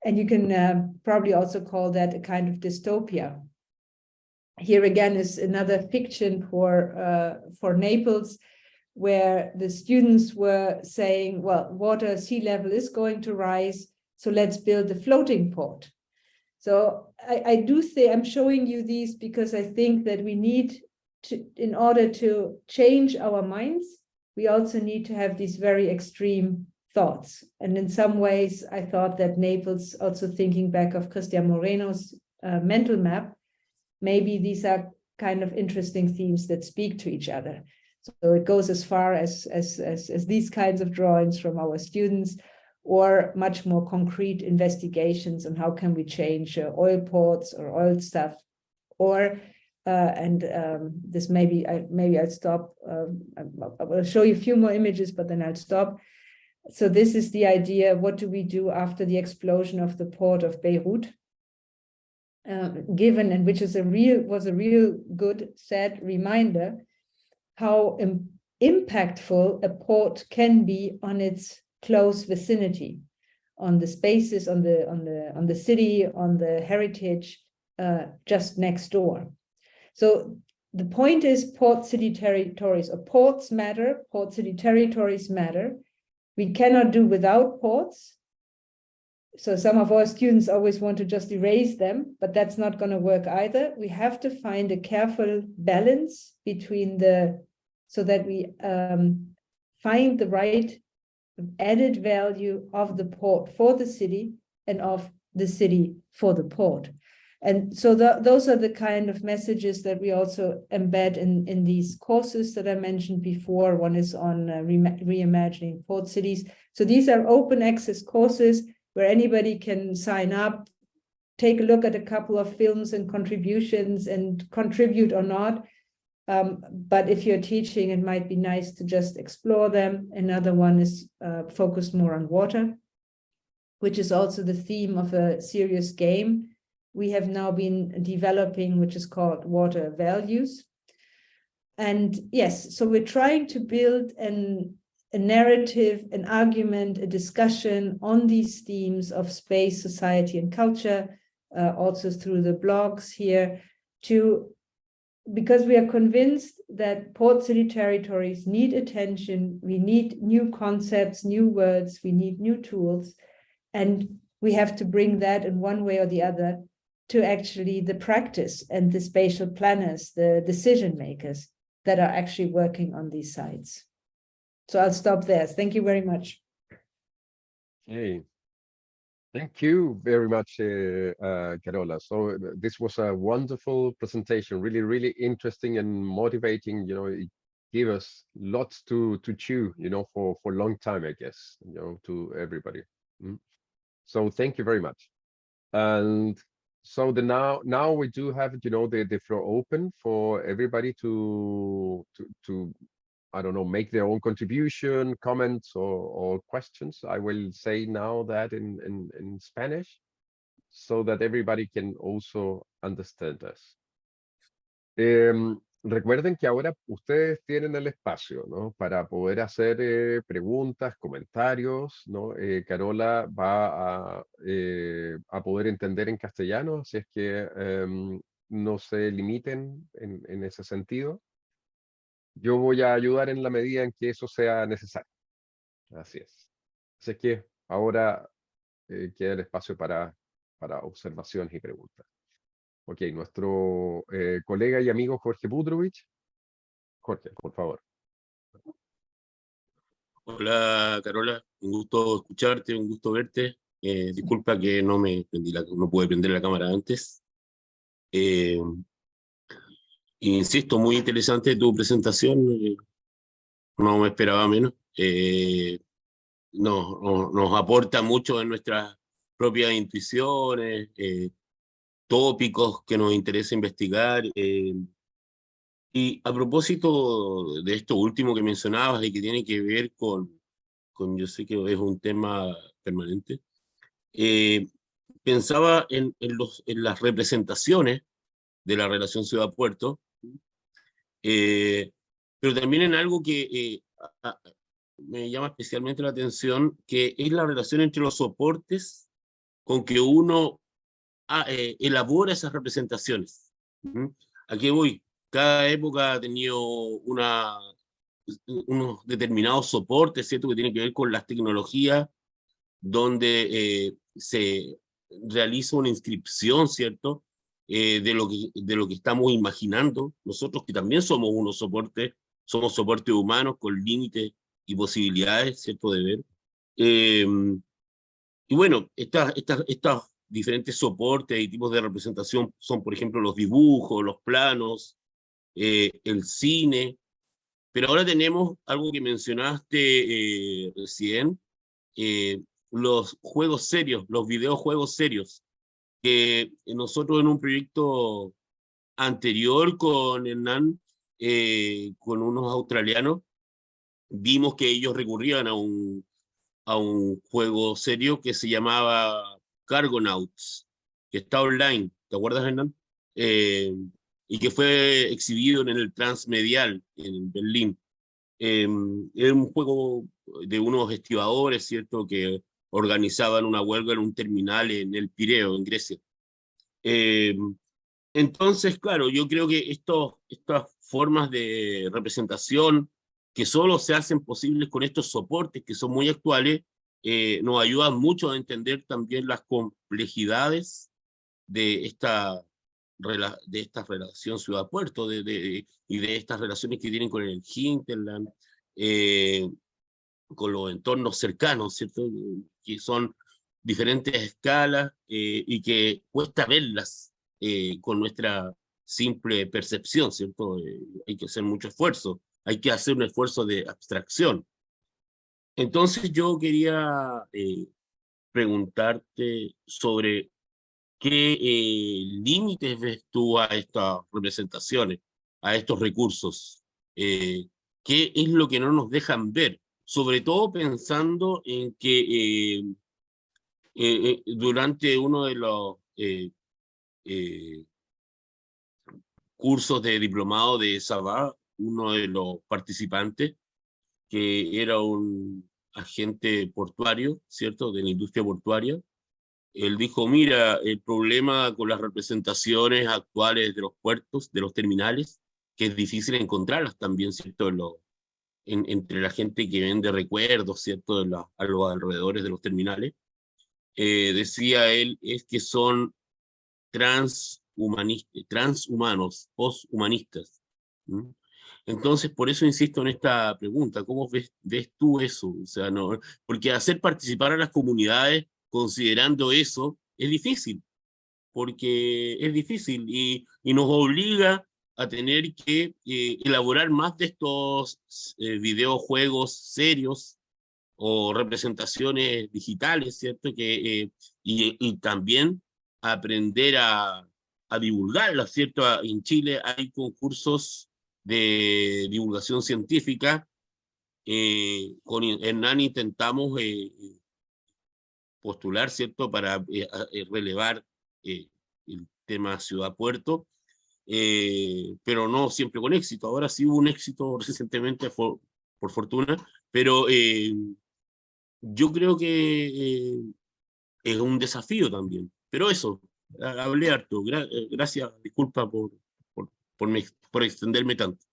And you can probably also call that a kind of dystopia. Here again is another fiction for Naples, where the students were saying, well, sea level is going to rise, so let's build a floating port. So I do say I'm showing you these because I think that we need to, in order to change our minds, we also need to have these very extreme thoughts. And in some ways, I thought that Naples, also thinking back of Cristian Moreno's mental map, maybe these are kind of interesting themes that speak to each other. So it goes as far as these kinds of drawings from our students, or much more concrete investigations on how can we change oil ports or oil stuff, or this maybe I'll stop. I will show you a few more images, but then I'll stop. So this is the idea: what do we do after the explosion of the port of Beirut? Given, and which is was a real good, sad reminder how impactful a port can be on its close vicinity, on the spaces, on the city, on the heritage just next door. So the point is, port city territories, or ports matter, port city territories matter. We cannot do without ports. So some of our students always want to just erase them, but that's not going to work either. We have to find a careful balance between so that we find the right added value of the port for the city and of the city for the port. And so those are the kind of messages that we also embed in these courses that I mentioned before. One is on reimagining port cities. So these are open access courses where anybody can sign up, take a look at a couple of films and contributions and contribute or not. But if you're teaching, it might be nice to just explore them. Another one is focused more on water, which is also the theme of a serious game we have now been developing, which is called Water Values. And yes, so we're trying to build a narrative, an argument, a discussion on these themes of space, society, and culture, also through the blogs here, because we are convinced that port city territories need attention, we need new concepts, new words, we need new tools, and we have to bring that in one way or the other to actually the practice and the spatial planners, the decision makers that are actually working on these sites. So I'll stop there. Thank you very much. Hey, thank you very much, Carola. So this was a wonderful presentation, really, really interesting and motivating. You know, it gave us lots to chew, you know, for a long time, I guess, you know, to everybody. So thank you very much. And so now we do have, you know, the floor open for everybody to I don't know, make their own contribution, comments, or questions. I will say now that in Spanish, so that everybody can also understand us. Recuerden que ahora ustedes tienen el espacio, ¿no? Para poder hacer preguntas, comentarios, ¿no? Carola va a poder entender en castellano, así es que no se limiten en ese sentido. Yo voy a ayudar en la medida en que eso sea necesario. Así es. Así es que ahora queda el espacio para observaciones y preguntas. Ok, nuestro colega y amigo Jorge Budrovich. Jorge, por favor. Hola Carola, un gusto escucharte, un gusto verte. Disculpa que no pude prender la cámara antes. Insisto, muy interesante tu presentación, no me esperaba menos. Nos aporta mucho en nuestras propias intuiciones, tópicos que nos interesa investigar. Y a propósito de esto último que mencionabas y que tiene que ver con yo sé que es un tema permanente, pensaba en las representaciones de la relación ciudad-puerto, pero también en algo que me llama especialmente la atención, que es la relación entre los soportes con que uno elabora esas representaciones. ¿A qué voy? Cada época ha tenido unos determinados soportes, ¿cierto?, que tienen que ver con las tecnologías, donde se realiza una inscripción, ¿cierto?, de lo que estamos imaginando. Nosotros, que también somos unos soportes, somos soportes humanos con límites y posibilidades, ¿cierto?, de ver. Y bueno, estas diferentes soportes y tipos de representación son, por ejemplo, los dibujos, los planos, el cine, pero ahora tenemos algo que mencionaste recién, los juegos serios, los videojuegos serios, que nosotros en un proyecto anterior con Hernán, con unos australianos, vimos que ellos recurrían a un juego serio que se llamaba Cargonauts, que está online, ¿te acuerdas, Hernán? Y que fue exhibido en el Transmedial en Berlín. Era un juego de unos estibadores, ¿cierto?, que organizaban una huelga en un terminal en el Pireo, en Grecia. Entonces, claro, yo creo que estas formas de representación que solo se hacen posibles con estos soportes que son muy actuales, nos ayudan mucho a entender también las complejidades de esta relación ciudad-puerto y de estas relaciones que tienen con el hinterland, con los entornos cercanos, ¿cierto?, que son diferentes escalas y que cuesta verlas con nuestra simple percepción, ¿cierto? Hay que hacer mucho esfuerzo, hay que hacer un esfuerzo de abstracción. Entonces yo quería preguntarte sobre qué límites ves tú a estas representaciones, a estos recursos. ¿Qué es lo que no nos dejan ver? Sobre todo pensando en que durante uno de los cursos de diplomado de Sabah, uno de los participantes, que era un agente portuario, ¿cierto?, de la industria portuaria. Él dijo, mira, el problema con las representaciones actuales de los puertos, de los terminales, que es difícil encontrarlas también, ¿cierto?, entre la gente que vende recuerdos, ¿cierto?, a los alrededores de los terminales. Decía él, es que son transhumanos, posthumanistas. ¿Mm? Entonces, por eso insisto en esta pregunta, ¿cómo ves tú eso? O sea, no, porque hacer participar a las comunidades considerando eso es difícil, porque es difícil y nos obliga a tener que elaborar más de estos videojuegos serios o representaciones digitales, ¿cierto? Y también aprender a divulgarlas, ¿cierto? En Chile hay concursos de divulgación científica. Con Hernán intentamos postular, ¿cierto?, para relevar el tema Ciudad Puerto, pero no siempre con éxito. Ahora sí hubo un éxito recientemente, por fortuna, pero yo creo que es un desafío también. Pero eso, hablé harto. Gracias, disculpa por extenderme tanto.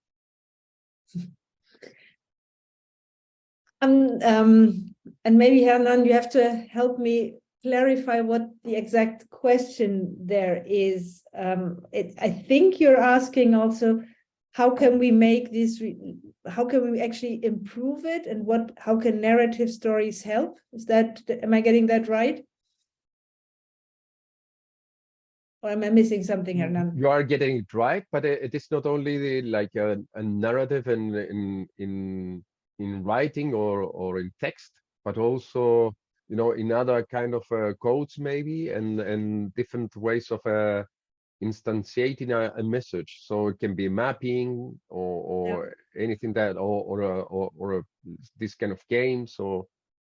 And maybe, Hernan, you have to help me clarify what the exact question there is. I think you're asking also, how can we make this, how can we actually improve it, and how can narrative stories help? Am I getting that right? Or am I missing something, Hernan? You are getting it right, but it is not only like a narrative in writing or in text, but also, you know, in other kind of codes maybe, and different ways of instantiating a message. So it can be mapping or anything that, or this kind of game. So,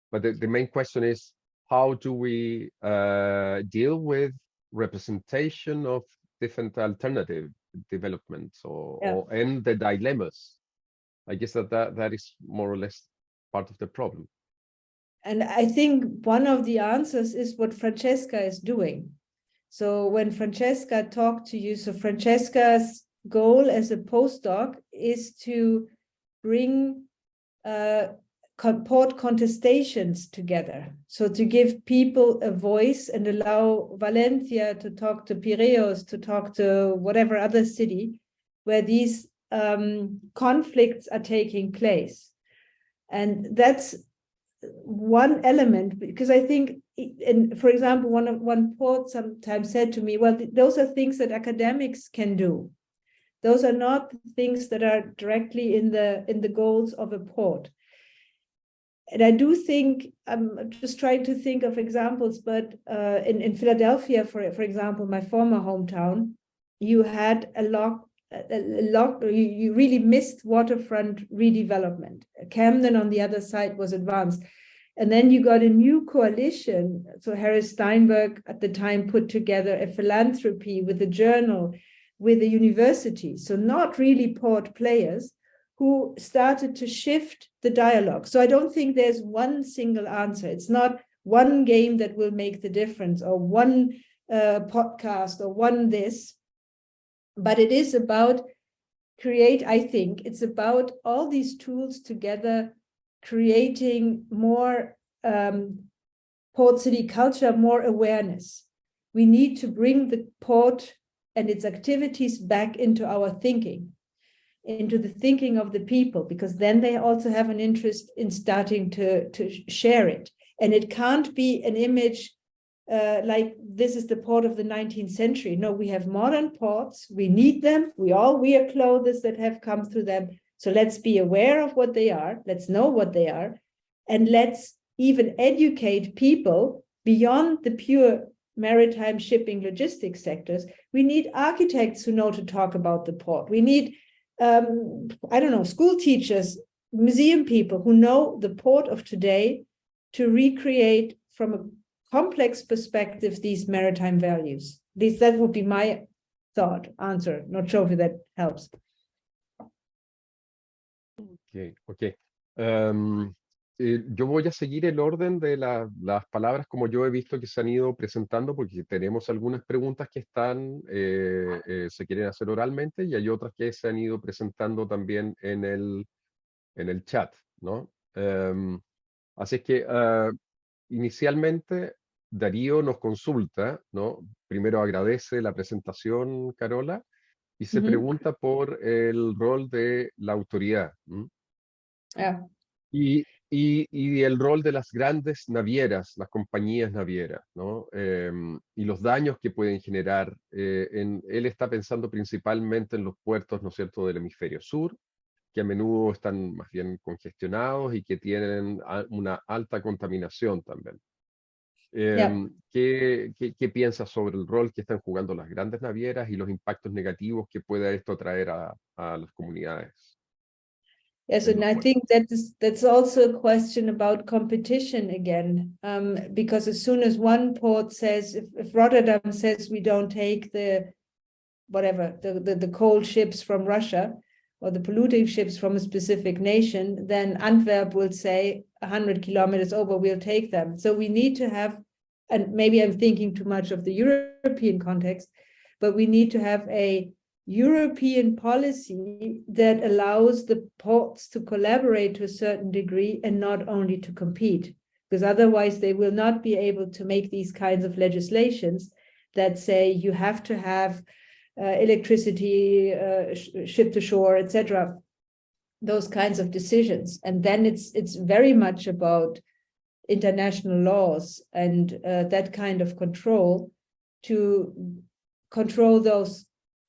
but the main question is, how do we deal with representation of different alternative developments and the dilemmas? I guess that is more or less part of the problem. And I think one of the answers is what Francesca is doing. So when Francesca talked to you, so Francesca's goal as a postdoc is to bring port contestations together. So to give people a voice and allow Valencia to talk to Piraeus, to talk to whatever other city where these conflicts are taking place. And that's one element, because I think, and for example, one port sometimes said to me, well, those are things that academics can do. Those are not things that are directly in the goals of a port. And I do think, I'm just trying to think of examples, but in Philadelphia, for example, my former hometown, you had you really missed waterfront redevelopment. Camden on the other side was advanced. And then you got a new coalition. So Harris Steinberg at the time put together a philanthropy with a journal, with a university. So not really port players, who started to shift the dialogue. So I don't think there's one single answer. It's not one game that will make the difference, or one podcast, or one this, but it is about I think it's about all these tools together, creating more port city culture, more awareness. We need to bring the port and its activities back into our thinking, into the thinking of the people, because then they also have an interest in starting to share it. And it can't be an image like this is the port of the 19th century. No, we have modern ports. We need them. We all wear clothes that have come through them. So let's be aware of what they are. Let's know what they are. And let's even educate people beyond the pure maritime shipping logistics sectors. We need architects who know to talk about the port. We need I don't know, school teachers, museum people who know the port of today to recreate from a complex perspective these maritime values. That would be my answer. Not sure if that helps. Okay. Yo voy a seguir el orden de las palabras como yo he visto que se han ido presentando, porque tenemos algunas preguntas que se quieren hacer oralmente y hay otras que se han ido presentando también en el chat, ¿no? Así es que inicialmente Darío nos consulta, ¿no? Primero agradece la presentación, Carola, y se pregunta por el rol de la autoridad. Yeah. Y el rol de las grandes navieras, las compañías navieras, ¿no? Y los daños que pueden generar. Él está pensando principalmente en los puertos, ¿no es cierto?, del hemisferio sur, que a menudo están más bien congestionados y que tienen una alta contaminación también. Yeah. ¿Qué piensas sobre el rol que están jugando las grandes navieras y los impactos negativos que pueda esto traer a las comunidades? Yes, and I think that's also a question about competition again, because as soon as one port says, if Rotterdam says we don't take the coal ships from Russia or the polluting ships from a specific nation, then Antwerp will say 100 kilometers over, we'll take them. So we need to have, and maybe I'm thinking too much of the European context, but we need to have a European policy that allows the ports to collaborate to a certain degree and not only to compete, because otherwise they will not be able to make these kinds of legislations that say you have to have electricity, ship to shore, etc. Those kinds of decisions. And then it's very much about international laws and that kind of control to control those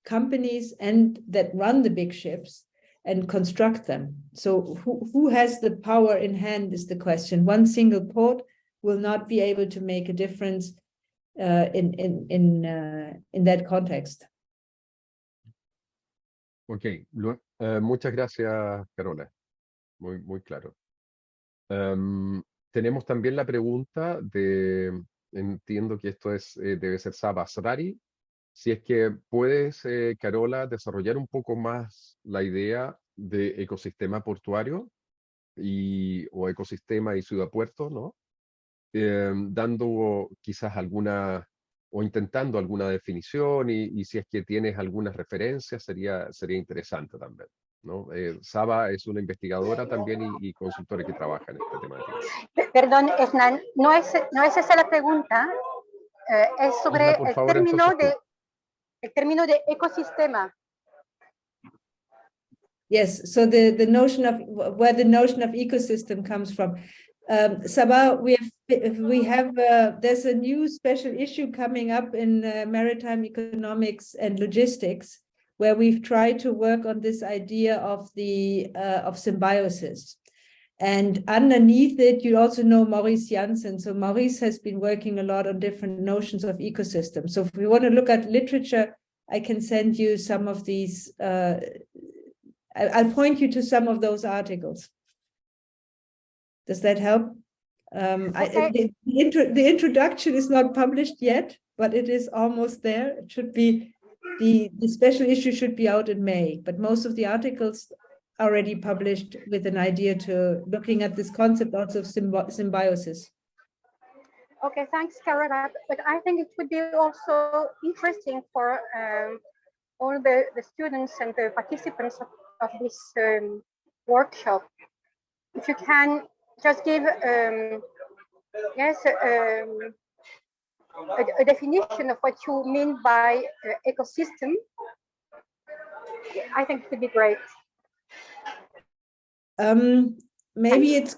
companies and that run the big ships and construct them. So who has the power in hand is the question. One single port will not be able to make a difference in that context. Ok, muchas gracias, Carola. Muy claro. Tenemos también la pregunta entiendo que esto debe ser Saba Asrari. Si es que puedes, Carola, desarrollar un poco más la idea de ecosistema portuario o ecosistema y ciudad puerto, ¿no? Dando quizás o intentando alguna definición y si es que tienes algunas referencias sería interesante también, ¿no? Saba es una investigadora también y consultora que trabaja en esta temática. Perdón, Hernán, no es esa la pregunta, es sobre Por favor, el término de ecosistema. Yes, so the notion of where the notion of ecosystem comes from. Sabah, there's a new special issue coming up in maritime economics and logistics, where we've tried to work on this idea of symbiosis. And underneath it, you also know Maurice Janssen. So Maurice has been working a lot on different notions of ecosystems. So if we want to look at literature, I can send you some of these. I'll point you to some of those articles. Does that help? Okay. The introduction is not published yet, but it is almost there. It should be, the special issue should be out in May, but most of the articles already published with an idea to looking at this concept also of symbiosis. Okay, thanks, Carola. But I think it would be also interesting for all the students and the participants of this workshop, if you can just give a definition of what you mean by ecosystem. I think it would be great. Maybe it's,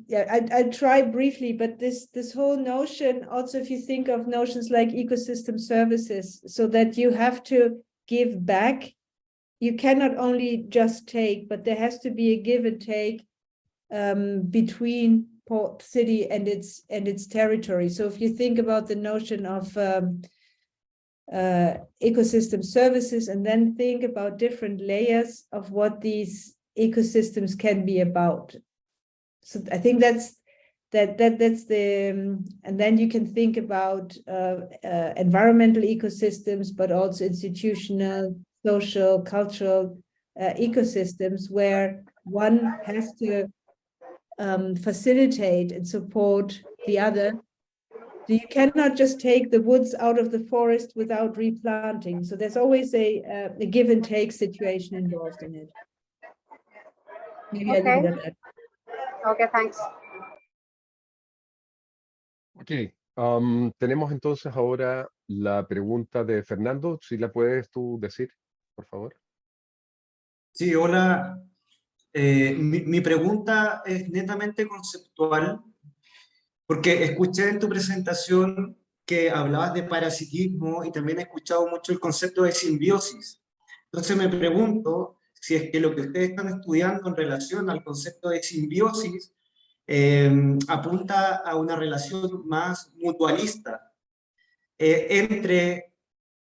yeah, I'll try briefly, but this whole notion, also if you think of notions like ecosystem services, so that you have to give back, you cannot only just take, but there has to be a give and take between port city and its territory. So if you think about the notion of ecosystem services, and then think about different layers of what these ecosystems can be about. So I think that's the, and then you can think about environmental ecosystems, but also institutional, social, cultural, ecosystems where one has to facilitate and support the other. So you cannot just take the woods out of the forest without replanting. So there's always a give and take situation involved in it. Maybe I leave it at that. Okay, thanks. Ok, tenemos entonces ahora la pregunta de Fernando, si la puedes tú decir, por favor. Sí, hola. Mi pregunta es netamente conceptual, porque escuché en tu presentación que hablabas de parasitismo y también he escuchado mucho el concepto de simbiosis. Entonces me pregunto si es que lo que ustedes están estudiando en relación al concepto de simbiosis apunta a una relación más mutualista entre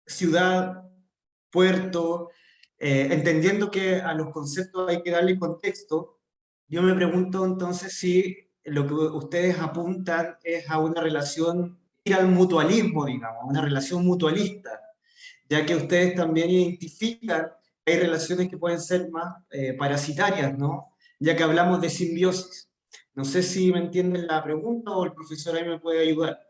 ciudad, puerto, entendiendo que a los conceptos hay que darle contexto. Yo me pregunto entonces si lo que ustedes apuntan es a una relación, ir al mutualismo, digamos, una relación mutualista, ya que ustedes también identifican que hay relaciones que pueden ser más parasitarias, ¿no? Ya que hablamos de simbiosis. No sé si me entienden la pregunta o el profesor ahí me puede ayudar.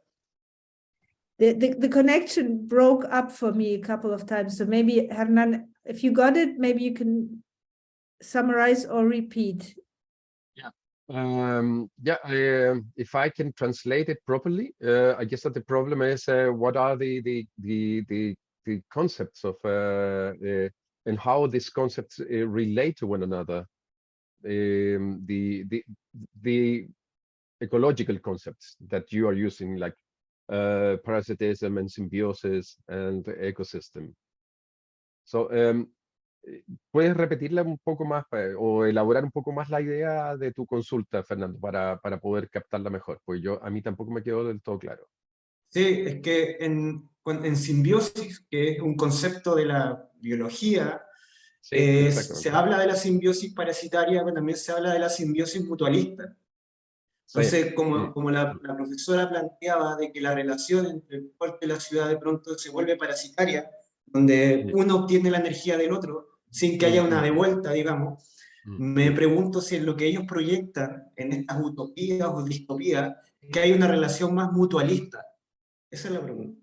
The connection broke up for me a couple of times. So maybe, Hernan, if you got it, maybe you can summarize or repeat. If I can translate it properly, I guess that the problem is what are the concepts of and how these concepts relate to one another. The ecological concepts that you are using, like parasitism and symbiosis and ecosystem. So, ¿puedes repetirla un poco más o elaborar un poco más la idea de tu consulta, Fernando, para poder captarla mejor? Pues a mí tampoco me quedó del todo claro. Sí, es que en simbiosis, que es un concepto de la biología, Sí, se habla de la simbiosis parasitaria, pero también se habla de la simbiosis mutualista. Entonces, Sí. como la profesora planteaba de que la relación entre el puerto y la ciudad de pronto se vuelve parasitaria, donde uno obtiene la energía del otro sin que haya una devuelta, digamos, me pregunto si en lo que ellos proyectan en estas utopías o distopías, que hay una relación más mutualista. Esa es la pregunta.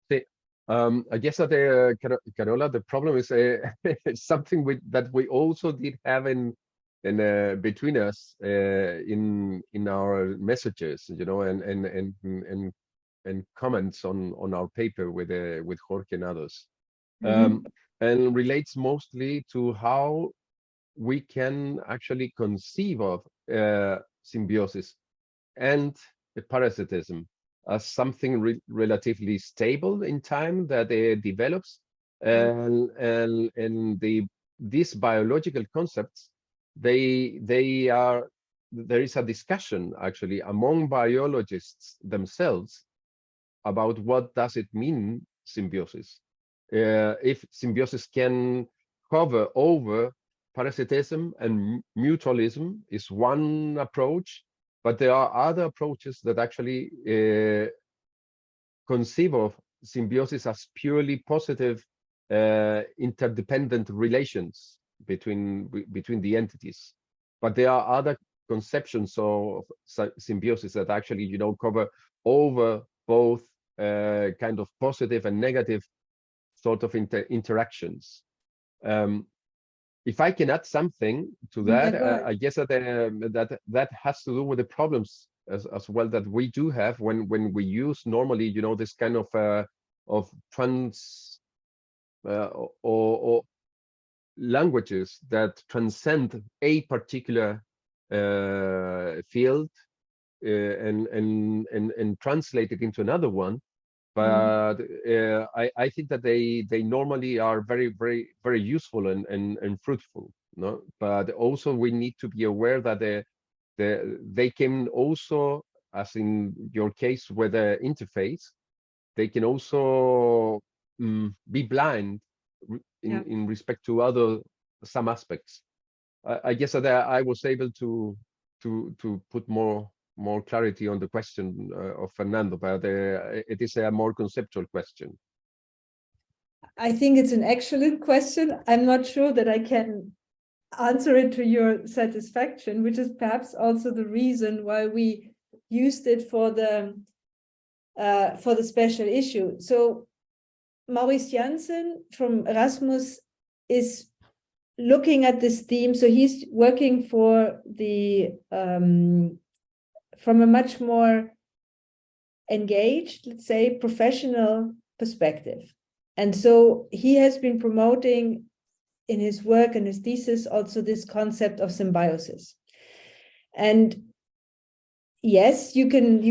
Sí. I guess that Carola, the problem is something that we also did have in between us in our messages, you know, and comments on our paper with Jorge and others, and relates mostly to how we can actually conceive of symbiosis and parasitism as something relatively stable in time that develops, and these biological concepts, there is a discussion actually among biologists themselves about what does it mean symbiosis. If symbiosis can cover over parasitism and mutualism is one approach, but there are other approaches that actually conceive of symbiosis as purely positive interdependent relations between the entities. But there are other conceptions of symbiosis that actually, you know, cover over both kind of positive and negative sort of interactions. If I can add something to that, I guess that has to do with the problems as well that we do have when we use normally, you know, this kind of trans or languages that transcend a particular field and translate it into another one. But I think that they normally are very useful and fruitful, no? But also we need to be aware that they can also, as in your case with the interface, they can also be blind in respect to some aspects. I guess that I was able to put more clarity on the question of Fernando, but it is a more conceptual question. I think it's an excellent question. I'm not sure that I can answer it to your satisfaction, which is perhaps also the reason why we used it for the special issue. So Maurice Jansen from Erasmus is looking at this theme. So he's working for the from a much more engaged, let's say, professional perspective. And so he has been promoting in his work and his thesis also this concept of symbiosis. And yes, you can,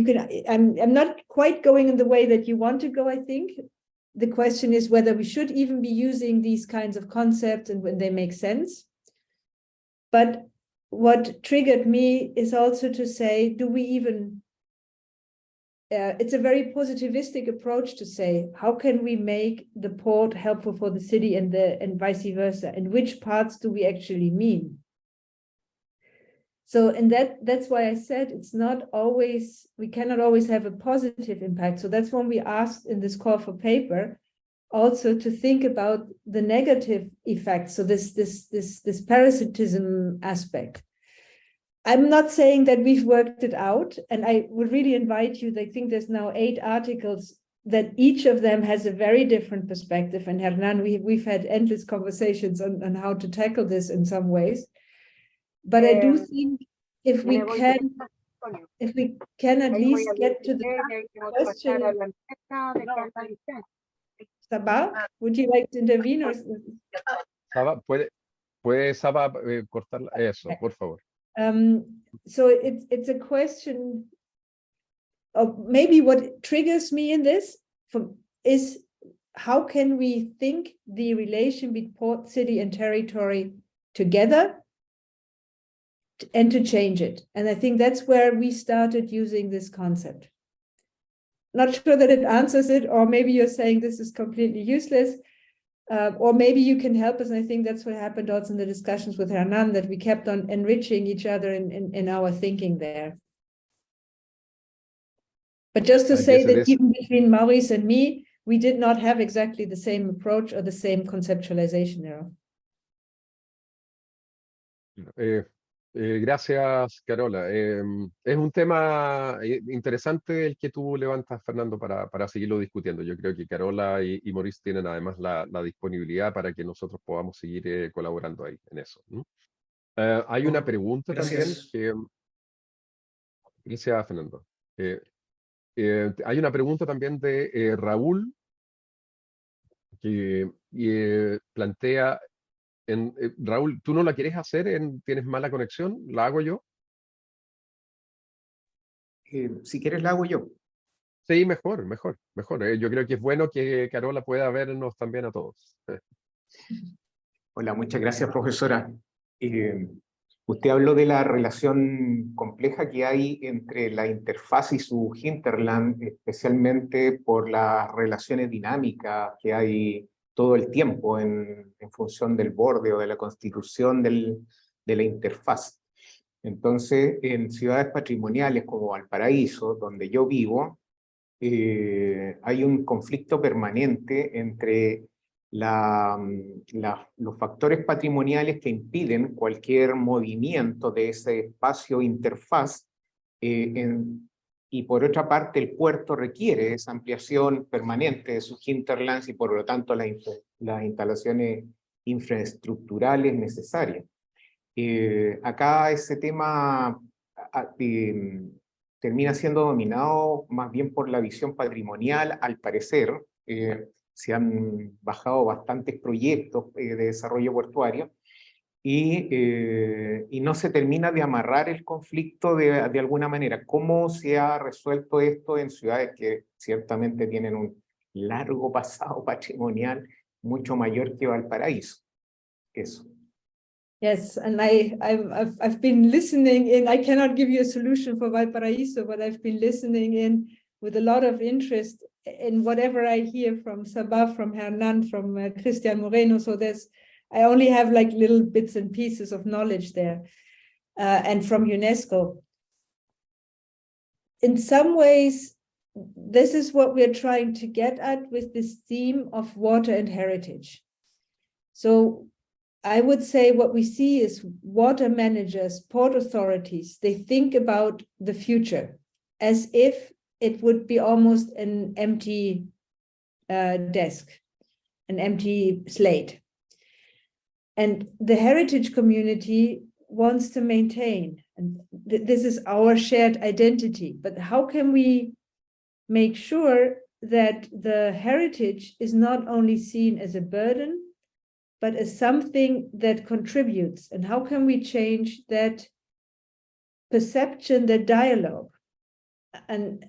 I'm not quite going in the way that you want to go, I think. The question is whether we should even be using these kinds of concepts and when they make sense. But what triggered me is also to say, do we even, it's a very positivistic approach to say, how can we make the port helpful for the city and vice versa? And which parts do we actually mean? So, and that's why I said it's not always, we cannot always have a positive impact. So that's when we asked in this call for paper also to think about the negative effects. So this parasitism aspect. I'm not saying that we've worked it out, and I would really invite you, I think there's now 8 articles that each of them has a very different perspective. And Hernan, we've had endless conversations on how to tackle this in some ways. But I do think if we can at least get to the question. Saba, would you like to intervene? Or... Saba, ¿puede Saba cortar eso, por favor? So it's a question of maybe what triggers me in this is how can we think the relation between port, city, and territory together and to change it. And I think that's where we started using this concept. Not sure that it answers it, or maybe you're saying this is completely useless, or maybe you can help us. And I think that's what happened also in the discussions with Hernan, that we kept on enriching each other in our thinking there. But just to say that even between Maurice and me, we did not have exactly the same approach or the same conceptualization there. Gracias, Carola. Es un tema interesante el que tú levantas, Fernando, para seguirlo discutiendo. Yo creo que Carola y Maurice tienen además la disponibilidad para que nosotros podamos seguir colaborando ahí en eso, ¿no? Hay una pregunta también que... Gracias, Fernando. Hay una pregunta también de Raúl que plantea... Raúl, ¿tú no la quieres hacer? ¿Tienes mala conexión? ¿La hago yo? Si quieres la hago yo. Sí, mejor. Yo creo que es bueno que Carola pueda vernos también a todos. Hola, muchas gracias, profesora. Usted habló de la relación compleja que hay entre la interfaz y su hinterland, especialmente por las relaciones dinámicas que hay todo el tiempo en función del borde o de la constitución de la interfaz. Entonces, en ciudades patrimoniales como Valparaíso, donde yo vivo, hay un conflicto permanente entre los factores patrimoniales que impiden cualquier movimiento de ese espacio interfaz y por otra parte el puerto requiere esa ampliación permanente de sus hinterlands y por lo tanto las instalaciones infraestructurales necesarias. Acá ese tema termina siendo dominado más bien por la visión patrimonial, al parecer. Se han bajado bastantes proyectos de desarrollo portuario y no se termina de amarrar el conflicto de alguna manera. ¿Cómo se ha resuelto esto en ciudades que ciertamente tienen un largo pasado patrimonial mucho mayor que Valparaíso? Eso. Yes, and I've been listening in. I cannot give you a solution for Valparaíso, but I've been listening in with a lot of interest in whatever I hear from Sabah, from Hernan, from Cristian Moreno. So I only have like little bits and pieces of knowledge there, and from UNESCO. In some ways, this is what we're trying to get at with this theme of water and heritage. So I would say what we see is water managers, port authorities, they think about the future as if it would be almost an empty desk, an empty slate. And the heritage community wants to maintain, and this is our shared identity, but how can we make sure that the heritage is not only seen as a burden, but as something that contributes? And how can we change that perception, that dialogue? And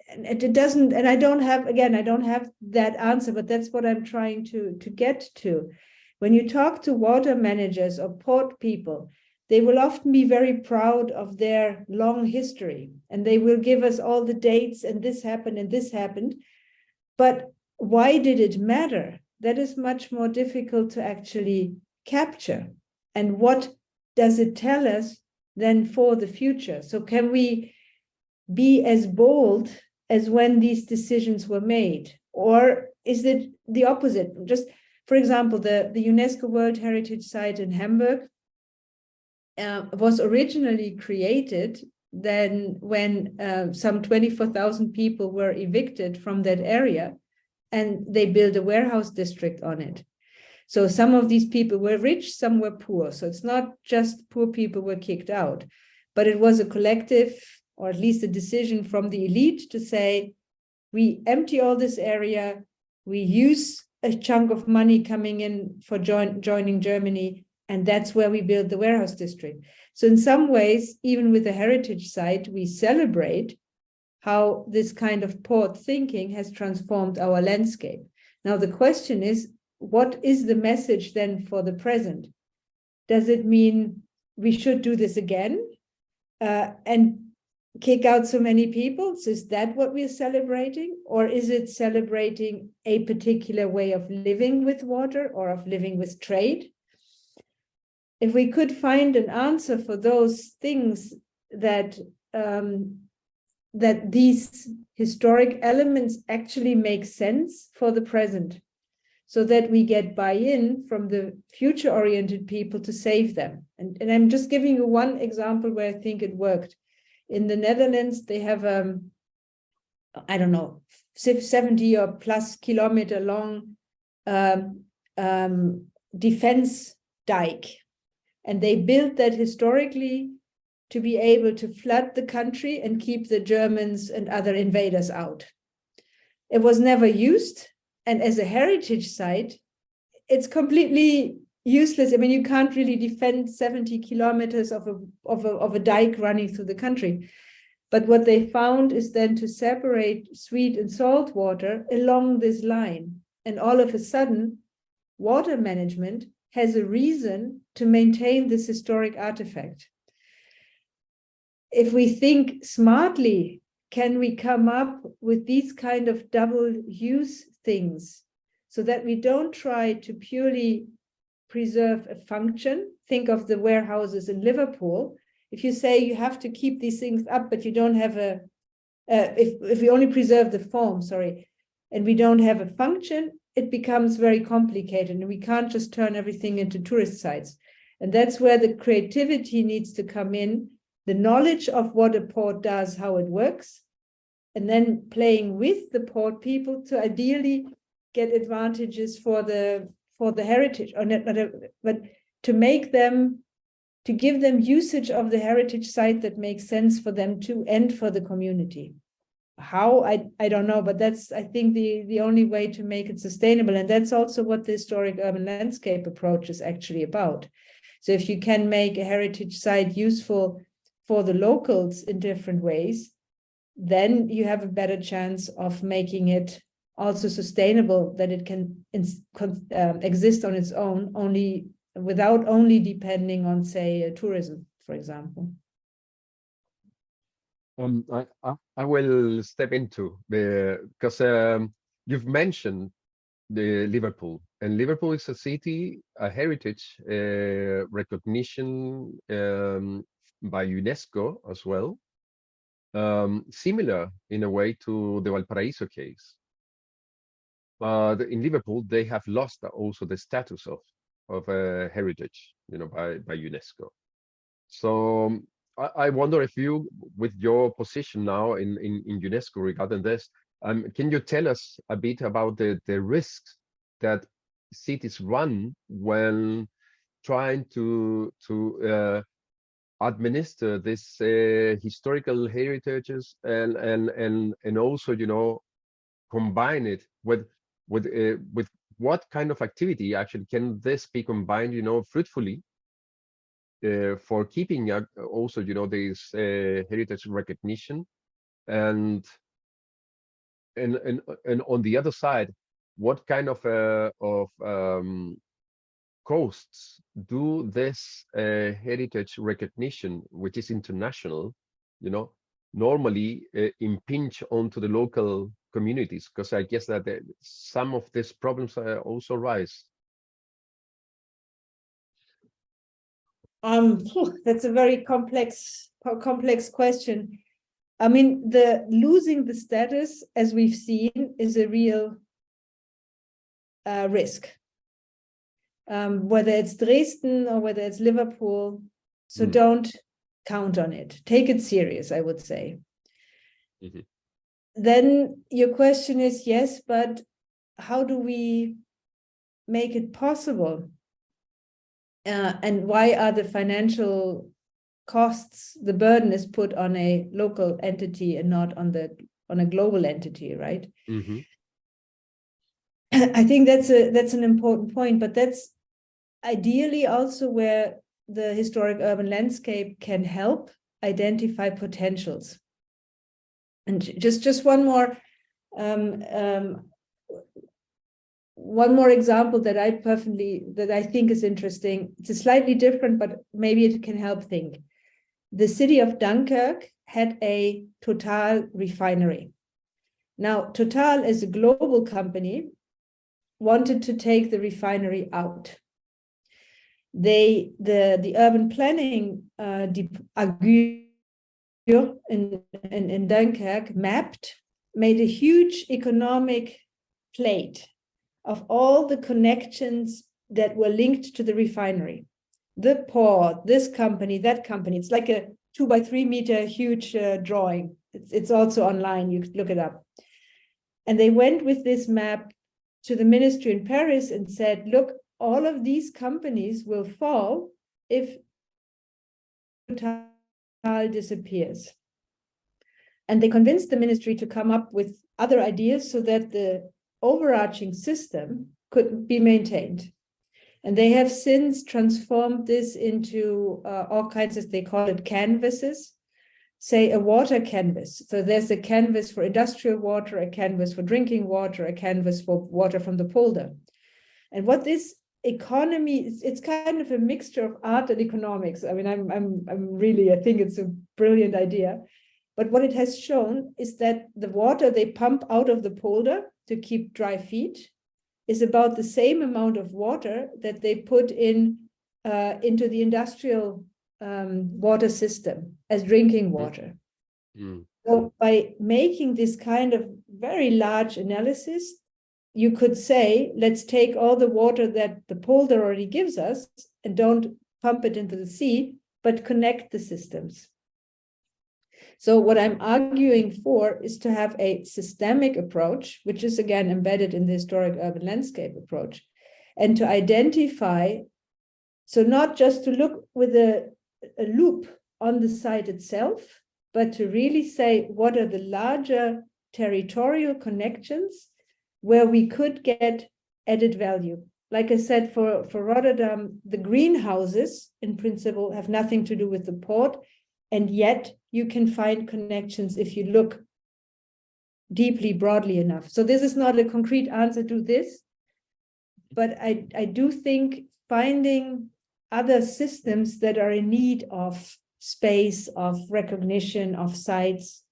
it doesn't, and I don't have that answer, but that's what I'm trying to get to. When you talk to water managers or port people, they will often be very proud of their long history, and they will give us all the dates, and this happened and this happened. But why did it matter? That is much more difficult to actually capture. And what does it tell us then for the future? So can we be as bold as when these decisions were made? Or is it the opposite? Just, for example, the UNESCO World Heritage Site in Hamburg was originally created then when some 24,000 people were evicted from that area, and they built a warehouse district on it. So some of these people were rich, some were poor. So it's not just poor people were kicked out, but it was a collective, or at least a decision from the elite to say, we empty all this area, we use a chunk of money coming in for joining Germany, and that's where we build the warehouse district. So in some ways, even with the heritage site, we celebrate how this kind of port thinking has transformed our landscape. Now, the question is, what is the message then for the present? Does it mean we should do this again and kick out so many people? So is that what we're celebrating? Or is it celebrating a particular way of living with water or of living with trade? If we could find an answer for those things, that that these historic elements actually make sense for the present, so that we get buy-in from the future-oriented people to save them. And I'm just giving you one example where I think it worked. In the Netherlands, they have, I don't know, 70 or plus kilometer long defense dike. And they built that historically to be able to flood the country and keep the Germans and other invaders out. It was never used. And as a heritage site, it's completely useless. I mean, you can't really defend 70 kilometers of a dike running through the country. But what they found is then to separate sweet and salt water along this line. And all of a sudden, water management has a reason to maintain this historic artifact. If we think smartly, can we come up with these kind of double use things so that we don't try to purely preserve a function? Think of the warehouses in Liverpool. If you say you have to keep these things up, but you don't have a, if we only preserve the form, and we don't have a function, it becomes very complicated, and we can't just turn everything into tourist sites. And that's where the creativity needs to come in, the knowledge of what a port does, how it works, and then playing with the port people to ideally get advantages for the heritage, or not, but to make them, to give them usage of the heritage site that makes sense for them too, and for the community. How, I don't know, but that's, I think, the only way to make it sustainable. And that's also what the historic urban landscape approach is actually about. So if you can make a heritage site useful for the locals in different ways, then you have a better chance of making it also sustainable, that it can exist on its own, only without only depending on, say, tourism, for example. I will step into because you've mentioned the Liverpool, and Liverpool is a city, a heritage recognition by UNESCO as well. similar in a way to the Valparaiso case. But in Liverpool, they have lost also the status of heritage, by UNESCO. So I wonder if you, with your position now in UNESCO regarding this, can you tell us a bit about the risks that cities run when trying to administer this historical heritages and also combine it with what kind of activity actually can this be combined fruitfully for keeping also this heritage recognition and on the other side, what kind of costs do this heritage recognition, which is international, normally impinge onto the local communities? Because I guess that some of these problems also rise. That's a very complex question. I mean, the losing the status, as we've seen, is a real risk. Whether it's Dresden or whether it's Liverpool, so don't count on it. Take it serious, I would say. Mm-hmm. Then your question is, yes, but how do we make it possible? And why are the financial costs, the burden is put on a local entity and not on a global entity, right? Mm-hmm. I think that's an important point, but that's ideally also where the historic urban landscape can help identify potentials. And just one more example that I think is interesting. It's a slightly different, but maybe it can help think. The city of Dunkirk had a Total refinery. Now, Total, as a global company, wanted to take the refinery out. The urban planning in Dunkirk made a huge economic plate of all the connections that were linked to the refinery. The port, this company, that company. It's like a 2 by 3 meter huge drawing. It's also online, you could look it up. And they went with this map to the ministry in Paris and said, look, all of these companies will fall if Total disappears. And they convinced the ministry to come up with other ideas so that the overarching system could be maintained. And they have since transformed this into all kinds of, they call it canvases, say a water canvas. So there's a canvas for industrial water, a canvas for drinking water, a canvas for water from the polder. And what this economy, it's kind of a mixture of art and economics. I mean, I think it's a brilliant idea. But what it has shown is that the water they pump out of the polder to keep dry feet is about the same amount of water that they put into the industrial water system as drinking water. Mm. So by making this kind of very large analysis, you could say, let's take all the water that the polder already gives us and don't pump it into the sea, but connect the systems. So what I'm arguing for is to have a systemic approach, which is again embedded in the historic urban landscape approach, and to identify, so not just to look with a loop on the site itself, but to really say what are the larger territorial connections where we could get added value. Like I said, for Rotterdam, the greenhouses in principle have nothing to do with the port, and yet you can find connections if you look deeply, broadly enough. So this is not a concrete answer to this, but I do think finding other systems that are in need of space, of recognition, of sites,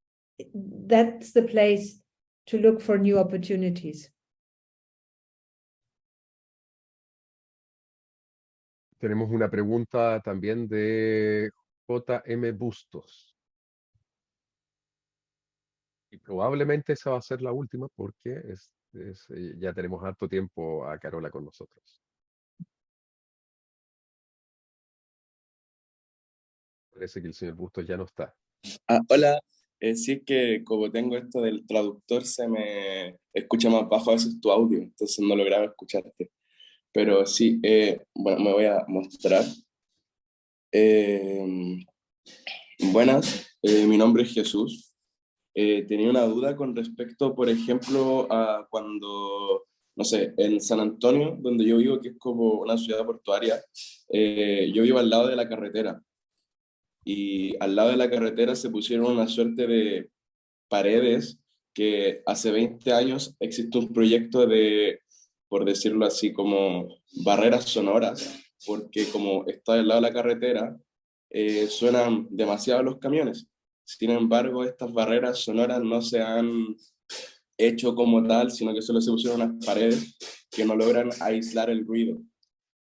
that's the place to look for new opportunities. Tenemos una pregunta también de J.M. Bustos. Y probablemente esa va a ser la última porque ya tenemos harto tiempo a Carola con nosotros. Parece que el señor Bustos ya no está. Hola, sí, es que como tengo esto del traductor, se me escucha más bajo a veces tu audio, entonces no lograba escucharte. Pero sí, bueno, me voy a mostrar. Eh, Buenas, mi nombre es Jesús. Tenía una duda con respecto, por ejemplo, a cuando, no sé, en San Antonio, donde yo vivo, que es como una ciudad portuaria, yo vivo al lado de la carretera. Y al lado de la carretera se pusieron una suerte de paredes que hace 20 años existe un proyecto de, por decirlo así, como barreras sonoras, porque como está al lado de la carretera, suenan demasiado los camiones. Sin embargo, estas barreras sonoras no se han hecho como tal, sino que solo se pusieron unas paredes que no logran aislar el ruido.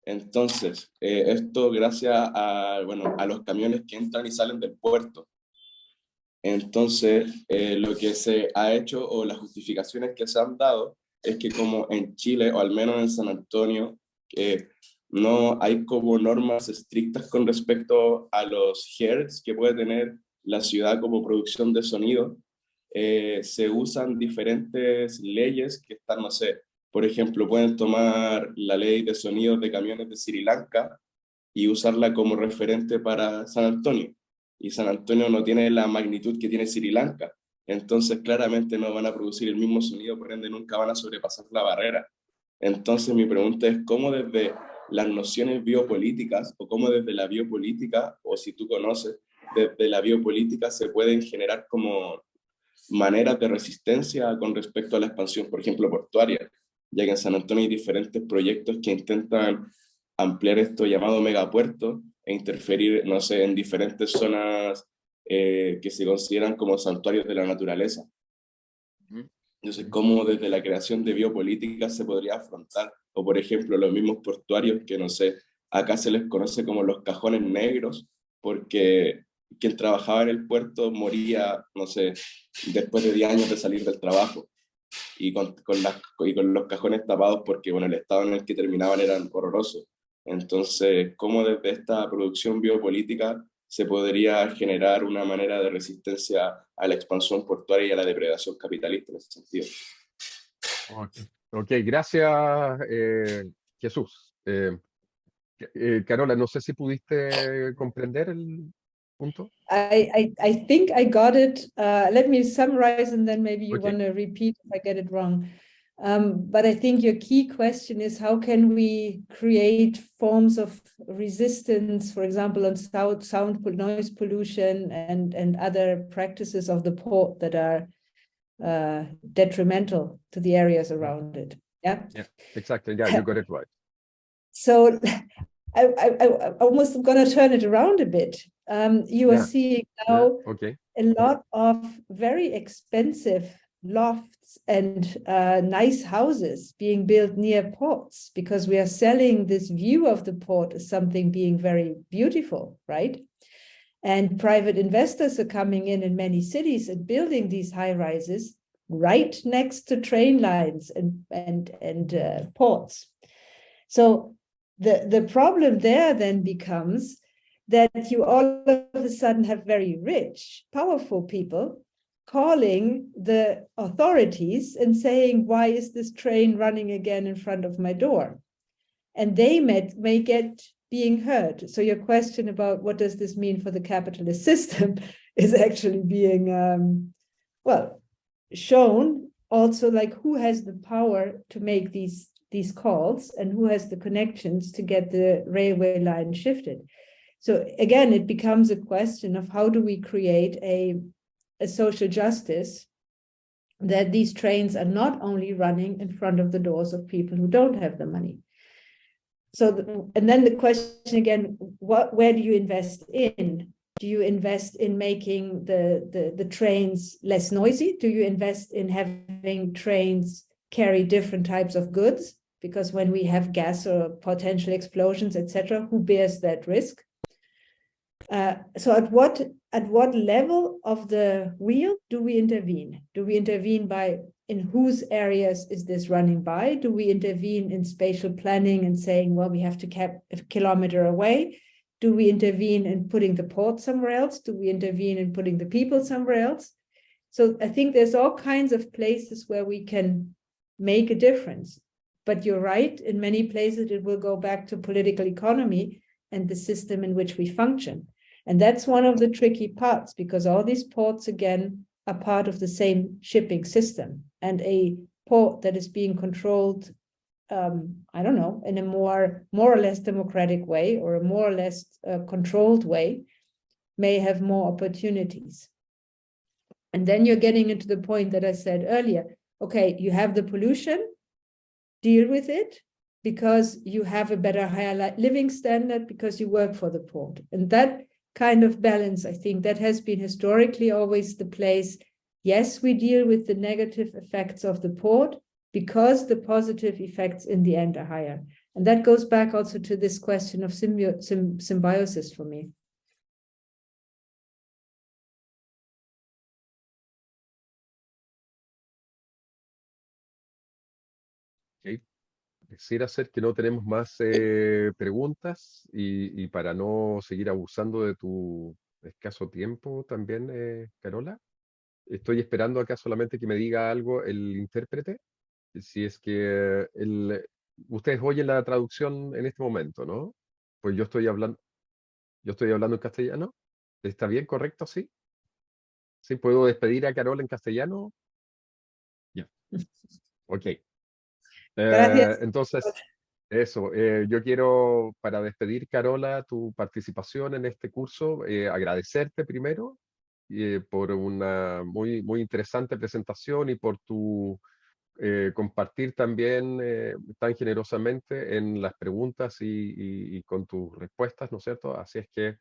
Entonces, esto gracias a, bueno, a los camiones que entran y salen del puerto. Entonces, lo que se ha hecho o las justificaciones que se han dado es que como en Chile, o al menos en San Antonio, no hay como normas estrictas con respecto a los hertz que puede tener la ciudad como producción de sonido, se usan diferentes leyes que están, no sé, por ejemplo, pueden tomar la ley de sonidos de camiones de Sri Lanka y usarla como referente para San Antonio. Y San Antonio no tiene la magnitud que tiene Sri Lanka. Entonces, claramente no van a producir el mismo sonido, por ende nunca van a sobrepasar la barrera. Entonces, mi pregunta es, ¿cómo desde las nociones biopolíticas, o cómo desde la biopolítica, o si tú conoces, desde la biopolítica se pueden generar como maneras de resistencia con respecto a la expansión, por ejemplo, portuaria, ya que en San Antonio hay diferentes proyectos que intentan ampliar esto llamado megapuerto e interferir, no sé, en diferentes zonas que se consideran como santuarios de la naturaleza. Entonces, ¿cómo desde la creación de biopolíticas se podría afrontar? O, por ejemplo, los mismos portuarios que, no sé, acá se les conoce como los cajones negros, porque quien trabajaba en el puerto moría, no sé, después de 10 años de salir del trabajo. Y con los cajones tapados porque, bueno, el estado en el que terminaban eran horrorosos. Entonces, ¿cómo desde esta producción biopolítica se podría generar una manera de resistencia a la expansión portuaria y a la depredación capitalista en ese sentido? Ok, gracias, Jesús. Carola, no sé si pudiste comprender el punto. I think I got it. Let me summarize and then maybe you Okay. want to repeat if I get it wrong. But I think your key question is how can we create forms of resistance, for example, on sound noise pollution and other practices of the port that are detrimental to the areas around it. Yeah, Exactly. Yeah, you got it right. So I almost going to turn it around a bit. You are seeing now a lot of very expensive lofts and nice houses being built near ports because we are selling this view of the port as something being very beautiful, right? And private investors are coming in many cities and building these high rises right next to train lines and ports. So the problem there then becomes that you all of a sudden have very rich, powerful people calling the authorities and saying, why is this train running again in front of my door? And they may get being heard. So your question about what does this mean for the capitalist system is actually being, well, shown also, like who has the power to make these calls and who has the connections to get the railway line shifted. So again, it becomes a question of how do we create a social justice that these trains are not only running in front of the doors of people who don't have the money. So, and then the question again, where do you invest in? Do you invest in making the trains less noisy? Do you invest in having trains carry different types of goods? Because when we have gas or potential explosions, etc., who bears that risk? So at what level of the wheel do we intervene? Do we intervene by in whose areas is this running by? Do we intervene in spatial planning and saying, well, we have to keep a kilometer away? Do we intervene in putting the port somewhere else? Do we intervene in putting the people somewhere else? So I think there's all kinds of places where we can make a difference. But you're right, in many places it will go back to political economy and the system in which we function. And that's one of the tricky parts, because all these ports, again, are part of the same shipping system. And a port that is being controlled, I don't know, in a more or less democratic way, or a more or less controlled way, may have more opportunities. And then you're getting into the point that I said earlier. Okay, you have the pollution, deal with it, because you have a better, higher living standard, because you work for the port. And that kind of balance, I think that has been historically always the place. Yes, we deal with the negative effects of the port because the positive effects in the end are higher. And that goes back also to this question of symbiosis for me. Okay. Quisiera hacer que no tenemos más preguntas y para no seguir abusando de tu escaso tiempo también, Carola. Estoy esperando acá solamente que me diga algo el intérprete, si es que ustedes oyen la traducción en este momento, ¿no? Pues yo estoy hablando en castellano. ¿Está bien, correcto? ¿Sí? ¿Sí puedo despedir a Carola en castellano? Ya. Ok. Gracias. Entonces, eso, yo quiero, para despedir, Carola, tu participación en este curso, agradecerte primero por una muy interesante presentación y por tu compartir también tan generosamente en las preguntas y con tus respuestas, ¿no es cierto? Así es que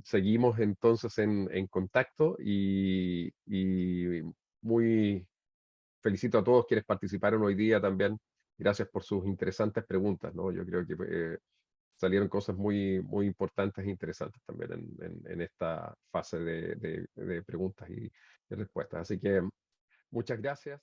seguimos entonces en contacto y muy felicito a todos quienes participaron hoy día también. Gracias por sus interesantes preguntas, ¿no? Yo creo que salieron cosas muy importantes e interesantes también en esta fase de preguntas y respuestas. Así que muchas gracias.